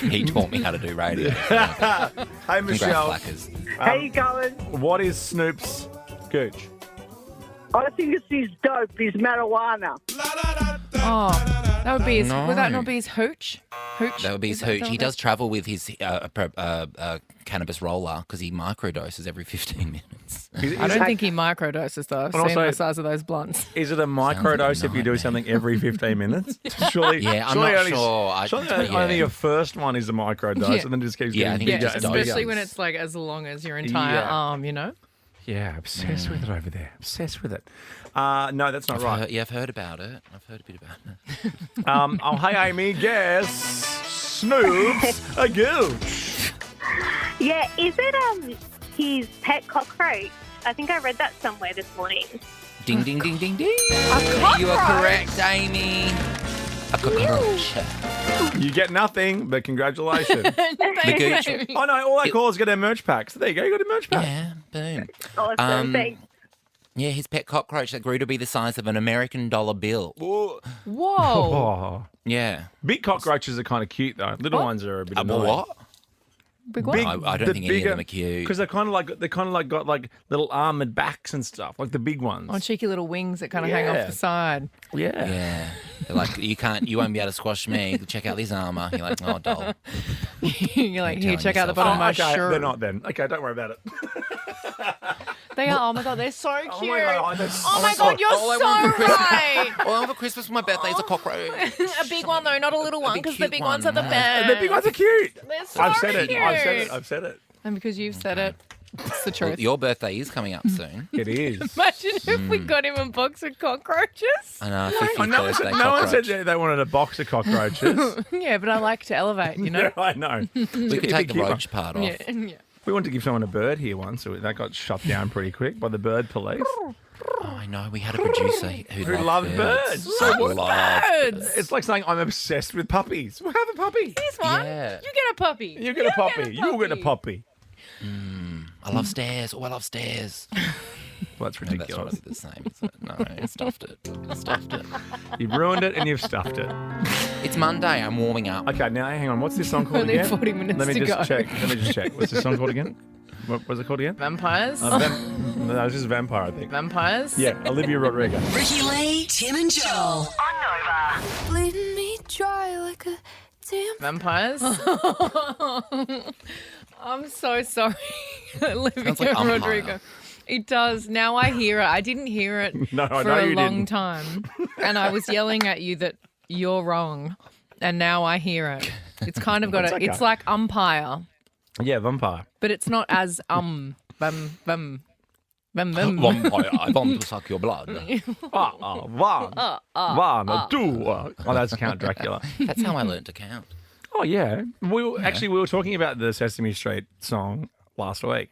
He taught me how to do radio. Hey, Congrats, Michelle. Blackers. How you going? What is Snoop's gooch? I think it's his dope, his marijuana. Oh, that would be his. No. Would that not be his hooch? Hooch. That would be his hooch. He does travel with his cannabis roller because he microdoses every 15 minutes. I don't think he microdoses though. I've And seen also- the size of those blunts. Is it a microdose if you do something every 15 minutes? Surely, Yeah, I'm surely not only, sure. Surely Yeah. only your first one is a microdose, Yeah. and then it just keeps Yeah, I getting think bigger it's and just bigger. Especially when it's like as long as your entire Yeah. arm, you know? Yeah, obsessed with it over there. Obsessed with it. No, that's not right. I've heard about it. I've heard a bit about it. Oh, hey, Amy, guess Snoop's a gooch. Yeah, is it his pet cockroach? I think I read that somewhere this morning. Ding, ding, ding, ding, ding. cockroach? You are correct, Amy. A cockroach. You get nothing, but congratulations. The gooch. Oh, no, all I call is get our merch pack. So there you go, you got a merch pack. Yeah, boom. Awesome, thanks. Yeah, his pet cockroach that grew to be the size of an American dollar bill. Whoa. Oh. Yeah. Big cockroaches are kind of cute, though. Little ones are a bit annoying. What? Big one? I don't think any of them are cute. Because they're kind of like got like little armored backs and stuff, like the big ones. On cheeky little wings that kind of hang off Yeah. the side. Yeah. Yeah. They're like, you won't be able to squash me. Check out this armour. You're like, oh, doll. You're like, here, telling check out the yourself bottom of my okay, shirt. they're not then. Okay, don't worry about it. They are. Oh my god, they're so cute. Oh my God, they're Oh my god, you're All I want for so right. All I want for Christmas for my birthday is a cockroach. A big one though, not a little one, big because the cute big ones are one, the yeah. best. The big ones are cute. They're so I've said it. cute. I've said it. And because you've said it, it's the Well, truth. your birthday is coming up soon. It is. Imagine if we got him a box of cockroaches. I know, 50th No one birthday said, no one cockroach. said they wanted a box of cockroaches. Yeah, but I like to elevate, you know? Yeah, I know. We could take the roach part off. Yeah, yeah. We wanted to give someone a bird here once, so that got shut down pretty quick by the bird police. Oh, I know. We had a producer who loved birds. So Loved loved birds. It's like saying I'm obsessed with puppies. Well, have a puppy. Here's one. Yeah. You get a puppy. You get a puppy. You'll get a puppy. I love stairs. Oh, I love stairs. Well, that's No, that's ridiculous. not the same. Is it? No, I stuffed it. I stuffed it. You've ruined it and you've stuffed it. It's Monday. I'm warming up. Okay, now hang on. What's this song called Only again? 40 minutes Let me to just go. check. Let me just check. What's this song called again? What was it called again? Vampires? No, this is Vampire, I think. Vampires? Yeah, Olivia Rodrigo. Ricky Lee, Tim and Joel. Bleeding me dry like a Vampires. I'm so sorry, Olivia like umpire. Rodrigo. It does. Now I hear it. I didn't hear it No, I for know a you long didn't. time. And I was yelling at you that you're wrong. And now I hear it. It's kind of got It's a, okay. it's like umpire, Yeah, vampire. but it's not as bum. Vampire, I want to suck your blood. One, two. Oh, that's Count Dracula. That's how I learned to count. Oh, yeah. We were talking about the Sesame Street song last week.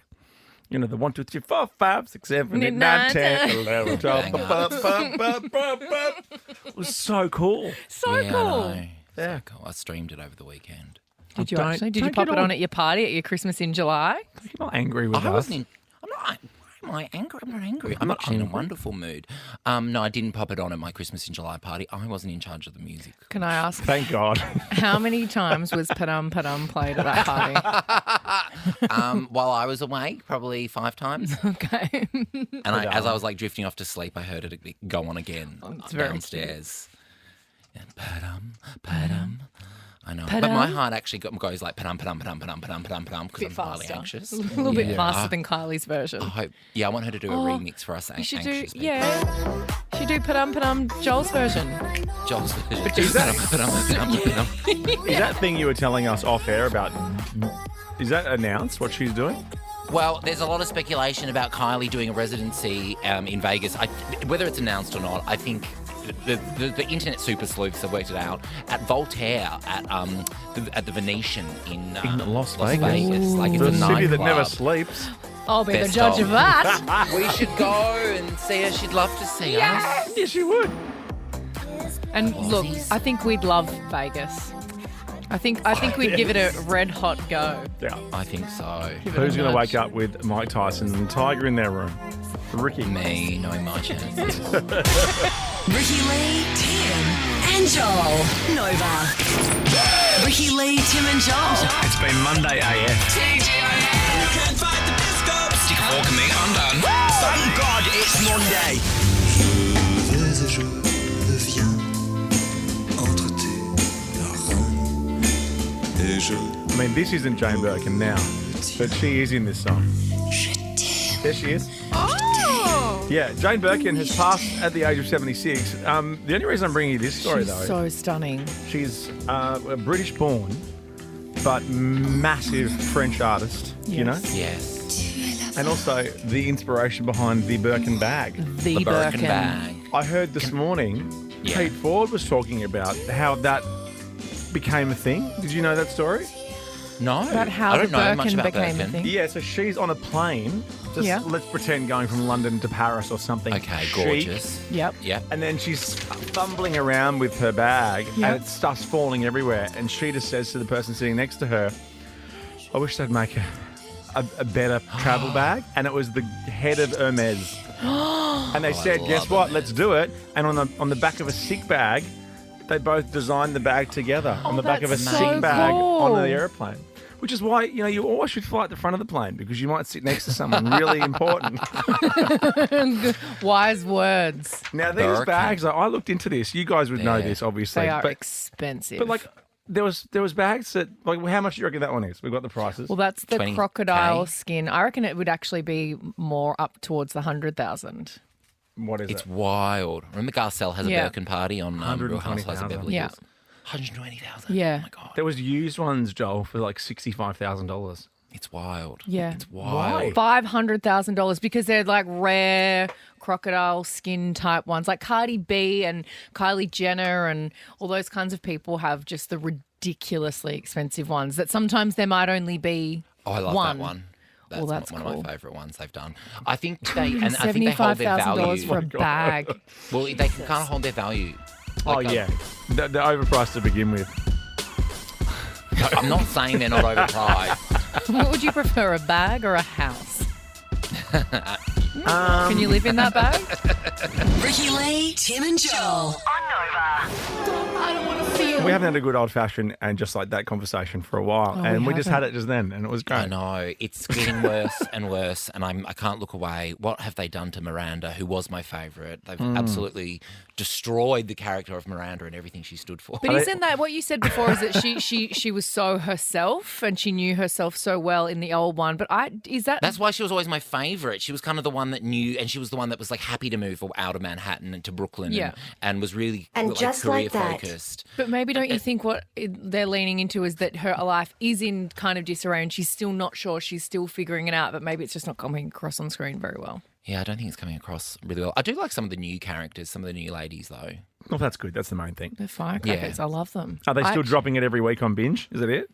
You know, the 1, 2, 3, 4, 5, 6, 7, 8, 9, 10, 11, 12. It was so cool. So Yeah, cool. I know. So cool. I streamed it over the weekend. Did you Don't- actually? Did you don't pop get it all- on at your party at your Christmas in July? You're not angry with I us. wasn't in. I'm not. Why am I angry? I'm not angry. I'm actually in a wonderful mood. No, I didn't pop it on at my Christmas in July party. I wasn't in charge of the music. Can I ask? Thank God. How many times was Padum Padum played at that party? While I was away, probably 5 times. Okay. And as I was like drifting off to sleep, I heard it go on again very downstairs. And padum. I know. Padum? But my heart actually goes like padum, padum, padum, padum, padum, padum, padum, because I'm highly anxious. A little bit Yeah. faster than Kylie's version. I hope. Yeah, I want her to do a remix for us You should do, anxious people. yeah. You should do Padum Padum Joel's version. Joel's version. Is that- Padum, padum, padum. Is that thing you were telling us off air about, is that announced what she's doing? Well, there's a lot of speculation about Kylie doing a residency in Vegas. Whether it's announced or not, I think the internet super sleuths have worked it out. At Voltaire, at the Venetian in Las Vegas. Like it's The a city nightclub. that never sleeps. I'll be the Best judge of that. We should go and see her. She'd love to see us. Yes, you would. And look, I think we'd love Vegas. I think we'd give it a red hot go. Yeah. I think so. Give it Who's a going to nudge. wake up with Mike Tyson and Tiger in their room? Ricky. Me, knowing my chances. Ricky Lee, Tim, and Joel. Nova. Ricky Lee, Tim, and Joel. It's been Monday AF. TGIM. Stick a fork in me, I'm done. Thank God it's Monday. I mean, this isn't Jane Birkin now, but she is in this song. There she is. Oh! Yeah, Jane Birkin has passed at the age of 76. The only reason I'm bringing you this story, She's though, so stunning. she's a British-born but massive French artist, you know? Yes. And also the inspiration behind the Birkin bag. The Birkin bag. I heard this morning Yeah. Pete Ford was talking about how that became a thing. Did you know that story? No. About how I don't the know much Birkin about became a Birkin. thing. Yeah, so she's on a plane. Just Yeah. let's pretend going from London to Paris or something. Okay, chic. gorgeous. Yep. Yep. And then she's fumbling around with her bag Yep. and it starts falling everywhere. And she just says to the person sitting next to her, I wish they'd make a better travel bag. And it was the head of Hermes. And they said, love guess what? Hermes. Let's do it. And on the back of a sick bag, they both designed the bag together on the back of a that's sick so bag on cool. the airplane. Which is why, you know, you always should fly at the front of the plane because you might sit next to someone really important. Wise words. Now, these Birkin. bags, I looked into this. You guys would know Yeah. this, obviously. They are but, expensive. but like, there was bags that, like, how much do you reckon that one is? We've got the prices. well, that's the 20K. crocodile skin. I reckon it would actually be more up towards the 100,000. What is It's it? wild. Remember Garcelle has a Yeah. Birkin party on Real Housewives of 120,000. Beverly Yeah. Hills? 120,000. Yeah. Oh my God. There was used ones, Joel, for like $65,000. It's wild. Yeah. It's wild. $500,000 because they're like rare crocodile skin type ones. Like Cardi B and Kylie Jenner and all those kinds of people have just the ridiculously expensive ones that sometimes there might only be Oh, I love one. that one. That's, Well, that's one cool. of my favourite ones they've done. I think they and I think they hold their $75,000 value. for a bag. Well, they can kind of hold their value. Oh, Like, yeah. They're overpriced to begin with. I'm not saying they're not overpriced. What would you prefer, a bag or a house? Can you live in that bag? Ricky Lee, Tim, and Joel. On Nova. I don't want to for you. We haven't had a good old-fashioned and just like that conversation for a while. And we just had it just then, and it was great. I know. It's getting worse and worse, and I can't look away. What have they done to Miranda, who was my favourite? They've absolutely destroyed the character of Miranda and everything she stood for. But isn't that what you said before, is that she was so herself and she knew herself so well in the old one? But that's why she was always my favourite. She was kind of the one that knew, and she was the one that was like happy to move out of Manhattan and to Brooklyn and was really career focused. But maybe don't you think what they're leaning into is that her life is in kind of disarray and she's still not sure, she's still figuring it out, but maybe it's just not coming across on screen very well. Yeah, I don't think it's coming across really well. I do like some of the new characters, some of the new ladies though. Well, that's good. That's the main thing. They're firecrackers. I love them. Are they still dropping it every week on Binge? Is it it?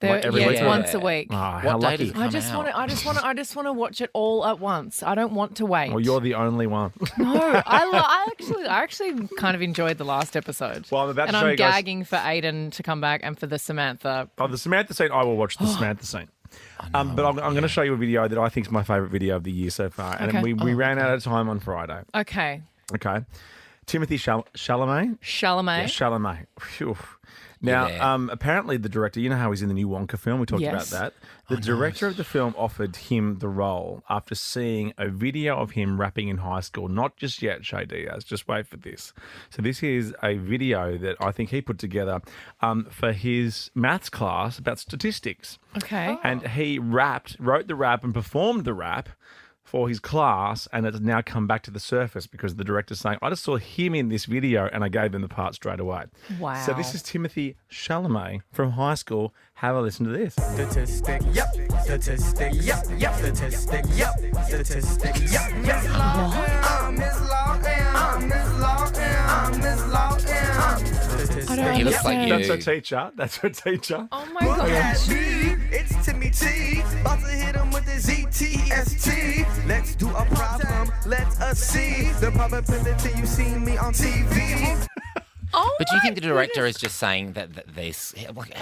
It's once a week. Oh, how lucky. I just want to watch it all at once. I don't want to wait. Well, you're the only one. No, I actually kind of enjoyed the last episode. Well, I'm about to show I'm you guys. gagging for Aiden to come back and for the Samantha. Oh, the Samantha scene. I will watch the Samantha scene. But I'm going to show you a video that I think is my favourite video of the year so far. And we ran out of time on Friday. Okay. Timothee Chalamet. Chalamet. Chalamet. Phew. Now, apparently the director, you know how he's in the new Wonka film? We talked about that. The director of the film offered him the role after seeing a video of him rapping in high school. Not just yet, Shay Diaz. Just wait for this. So this is a video that I think he put together for his maths class about statistics. Okay. And he wrote the rap and performed the rap for his class, and it's now come back to the surface because the director's saying, I just saw him in this video and I gave him the part straight away. Wow. So this is Timothee Chalamet from high school. Have a listen to this. Statistic, yep. Statistic, yep. Statistic, yep. Statistic, yep. Miss Law, Miss Law, Miss Law, I don't He looks like you. That's her teacher. That's her teacher. Oh my gosh. It's Timmy T. About to hit him with the ZTST. Let's do a problem. Let us see the probability you see me on TV. But do you think the director is just saying that this,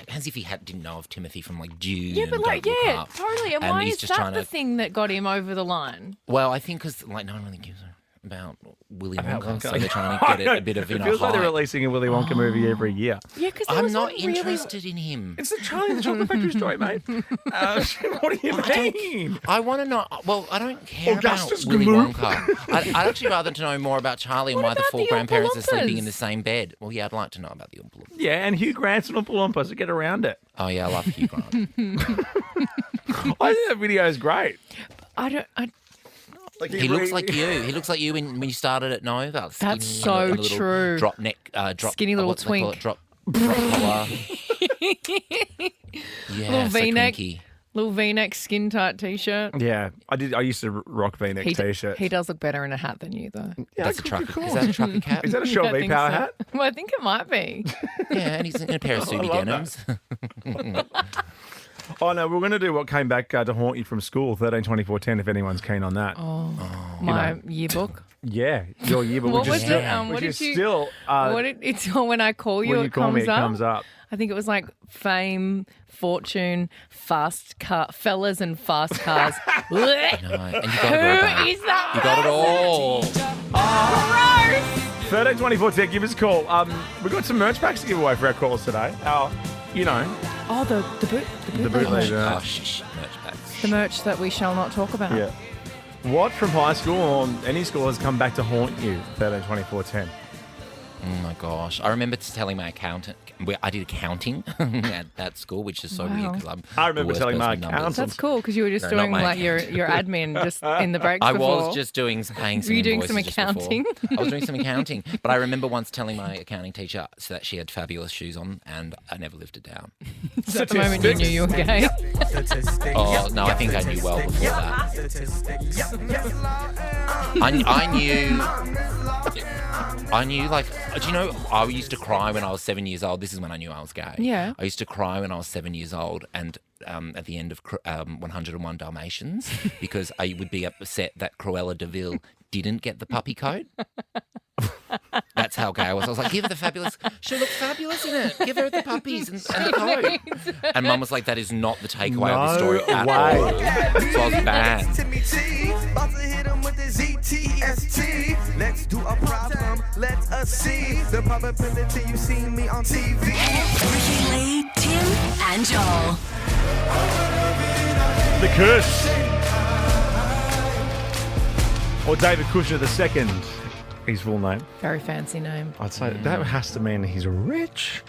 as if he didn't know of Timothy from like June? Yeah, but totally. And why he's is just that the thing that got him over the line? Well, I think because no one really gives about Willy Wonka, so Wonka. they're trying to get it a bit of It feels like they're releasing a Willy Wonka movie every year. Yeah, because I'm not interested in him. It's the Charlie and the Chocolate Factory story, mate. What do you mean? I want to know. Well, I don't care Augustus about Willy Gloop. Wonka. I'd actually rather to know more about Charlie and why the about four the grandparents are sleeping Oompa in the same bed. Well, yeah, I'd like to know about the Oompa Loompa. Yeah, and Hugh Grant's an Oompa Loompa, so get around it. Oh yeah, I love Hugh Grant. I think that video is great. He looks like you. He looks like you when you started at Nova. That's so true. Drop neck, skinny little what's they call twink. it? Drop collar. Yeah, Little so V-neck. twinky. Little V-neck skin tight t-shirt. Yeah, I used to rock V-neck t-shirts. He does look better in a hat than you, though. Yeah, That's a trucker. Is that a trucker cap? Is that a Shell I think V-Power so. hat? Well, I think it might be. Yeah, and he's in a pair of Subi love denims. Oh, no, we're going to do what came back to haunt you from school, 13-24-10, if anyone's keen on that. My yearbook. Yeah, your yearbook. What was it? Which What is did you? still... It's when I call you, when you call me, it comes up. I think it was like fame, fortune, fast car, fellas and fast cars. No, and you got it all back. Who is that? You got it all. Gross. 13-24-10, give us a call. We've got some merch packs to give away for our calls today. Oh, the bootleg. Oh, shh, merch packs. The merch that we shall not talk about. Yeah. What from high school or any school has come back to haunt you? 13-24-10. Oh my gosh. I remember telling my accountant, I did accounting at school, which is so weird because I remember telling my accountant. That's cool because you were just doing like your admin just in the breaks I before. was just paying some Were you doing some invoices just before. accounting? I was doing some accounting. But I remember once telling my accounting teacher so that she had fabulous shoes on and I never lived it down. Is that the moment you knew you were gay? Oh, no, I think I knew well before that. I knew, like, do you know, I used to cry when I was 7 years old. This is when I knew I was gay. Yeah. I used to cry when I was 7 years old and at the end of 101 Dalmatians because I would be upset that Cruella de Vil didn't get the puppy coat. That's how gay I was. I was like, give her the fabulous. She'll look fabulous in it. Give her the puppies and the coat. And Mum was like, that is not the takeaway of the story at all. So I was banned. About to hit him with the ZTST. Let's do a problem. Let us us see the probability you see me on TV. Ricky Lee, Tim, and Joel. The Kush. Or David Kushner II, his full name. Very fancy name. I'd say that has to mean he's rich.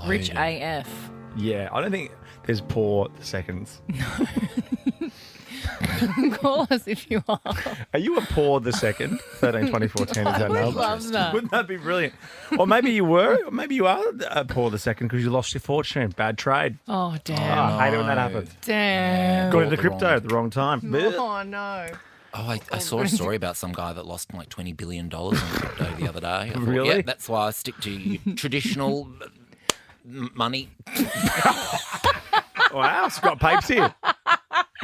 Rich AF. Yeah, I don't think there's poor seconds. Call us if you are. Are you a poor the second? 13, 24, 10. Is that I would nailed? love that. Wouldn't that be brilliant? Or maybe you were. Or maybe you are a poor the second because you lost your fortune. Bad trade. Oh, damn. I hate it when that happens. Damn. Got into crypto at the wrong time. Oh, no. Oh, I saw a story about some guy that lost like $20 billion on crypto the other day. I thought, Really? Yeah, that's why I stick to traditional money. Wow, Scott Papes here.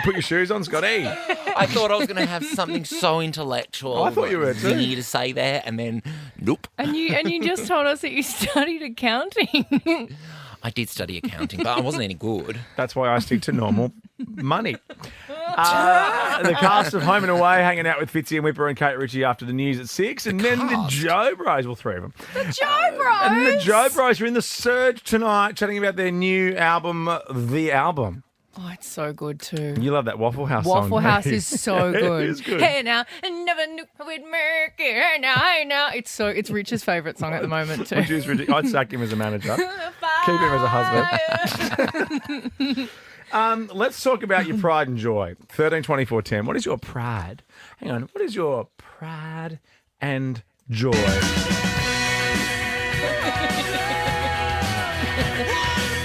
Put your shoes on, Scotty. I thought I was going to have something so intellectual. I thought you were too. zingy to say there, and then nope. And you just told us that you studied accounting. I did study accounting, but I wasn't any good. That's why I stick to normal money. The cast of Home and Away hanging out with Fitzy and Whipper and Kate Ritchie after the news at 6. And then the Joe Bros, well, 3 of them. The Joe Bros! And the Joe Bros are in the Surge tonight chatting about their new album, The Album. Oh, it's so good too. You love that Waffle House song. Waffle House is so good. It is good. Hey now, I never knew we'd make it. Hey now, hey now. It's Rich's favourite song at the moment too. Which is ridiculous. I'd sack him as a manager. Keep him as a husband. Let's talk about your pride and joy. 13, 24, 10. What is your pride? Hang on. What is your pride and joy?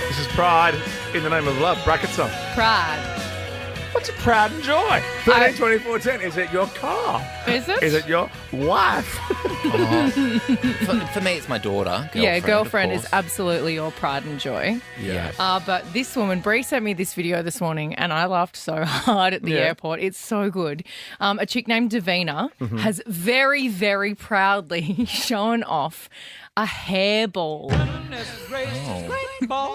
This is Pride in the Name of Love. Brackets on. Pride. What's a pride and joy? 13, 24, 10. Is it your car? Is it? Is it your wife? For me, it's my daughter. Girlfriend of is absolutely your pride and joy. Yeah. But this woman, Bree, sent me this video this morning and I laughed so hard at the airport. It's so good. A chick named Davina has very, very proudly shown off a hairball.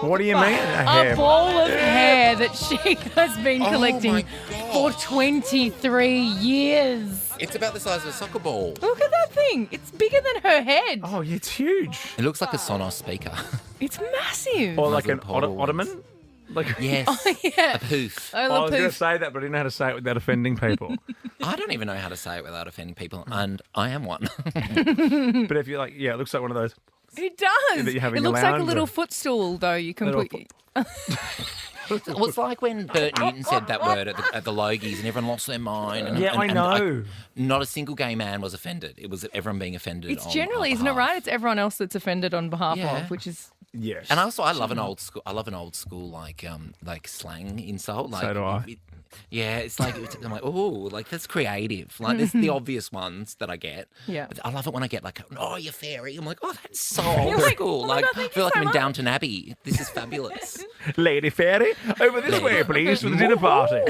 What do you mean? A ball of hair that she has been collecting for 23 years. It's about the size of a soccer ball. Look at that thing. It's bigger than her head. Oh, it's huge. It looks like a Sonos speaker. It's massive. Or like Those an little portals. ottoman? Like Yes. Oh, yeah. A poof. I I love was going to poof. say that, but I didn't know how to say it without offending people. I don't even know how to say it without offending people, and I am one. But if you're like, yeah, it looks like one of those. It does. That you have in It your looks like a lounge little or- footstool, though. You can Little put. Well, it's like when Bert Newton said that word at the Logies and everyone lost their mind. And, Yeah, I know. Not a single gay man was offended. It was everyone being offended. It's on generally, our isn't it behalf. right? It's everyone else that's offended on behalf Yeah. of, which is. Yes. And also, I love an old school. I love an old school like slang insult. Like, So do I. Yeah, it's like I'm like, oh, like that's creative. Like there's the obvious ones that I get. Yeah. But I love it when I get like, oh, you fairy. I'm like, oh, that's so old like, school. oh my Like God, I thank feel you like so I'm in much. Downton Abbey. This is fabulous. Lady Fairy, over this way, please, for the dinner party.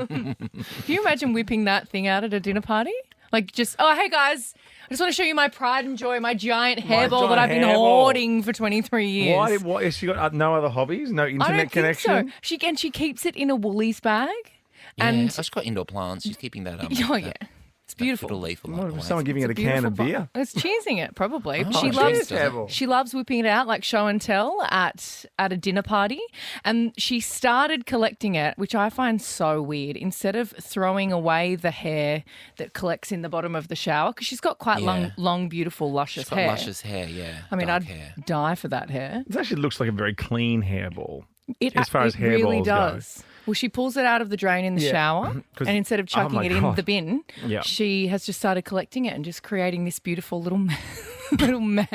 Can you imagine whipping that thing out at a dinner party? Like just, oh, hey guys, I just want to show you my pride and joy, my giant hairball that I've been hairball. hoarding for 23 years. Why? Has she got no other hobbies? No I internet don't connection? think so. She keeps it in a Woolies bag. Yeah, And I've got indoor plants. She's keeping that. oh yeah, it's beautiful. Fiddle leaf. Someone giving it a can of beer. It's cheesing it probably. Oh, she cheers, loves does it? she loves whipping it out like show and tell at a dinner party, and she started collecting it, which I find so weird. Instead of throwing away the hair that collects in the bottom of the shower, because she's got quite long, beautiful, luscious She's got hair. luscious hair. Yeah. I mean, dark I'd hair. die for that hair. It actually looks like a very clean hairball. It as far as hairballs really go. does. Well, she pulls it out of the drain in the Yeah. shower, 'Cause- and instead of oh chucking my it in God. the bin, Yeah. she has just started collecting it and just creating this beautiful little little mound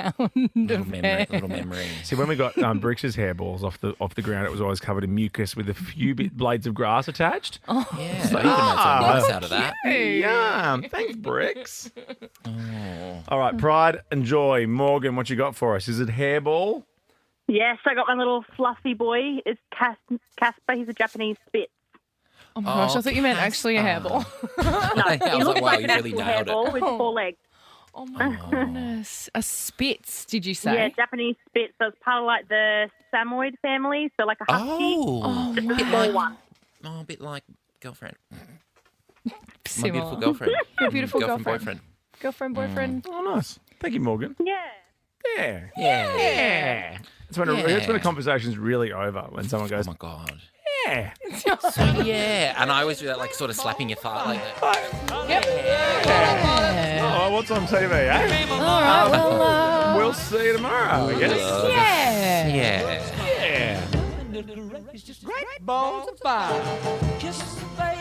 of hair. Little memory. See, when we got Brix's hairballs off the ground, it was always covered in mucus with a few blades of grass attached. Oh, Yeah. So you can make some nice out of that. Hey, yum. Thanks, Brix. All right, pride and joy. Morgan, what you got for us? Is it hairball? Yes, I got my little fluffy boy. It's Casper. He's a Japanese Spitz. Oh my gosh, I thought you meant actually a hairball. I He was looks like, wow, like you an really actual nailed it. hairball with 4 legs. Oh my goodness. A Spitz, did you say? Yeah, Japanese Spitz. So it's part of like the Samoyed family, so like a husky. Oh, Just a a bit small like, one. a bit like girlfriend. My Similar. beautiful girlfriend. Your beautiful girlfriend, girlfriend. boyfriend. girlfriend, boyfriend. Oh, nice. Thank you, Morgan. Yeah. Yeah. Yeah. That's when a conversation's really over, when someone goes, Oh my God. yeah. So, yeah. And I always do that, like sort of slapping your thigh like that. Yep. Oh, what's on TV, eh? All right, well, We'll see you tomorrow, I guess. yeah. Yeah. Yeah. Great balls of fire. Kisses, baby.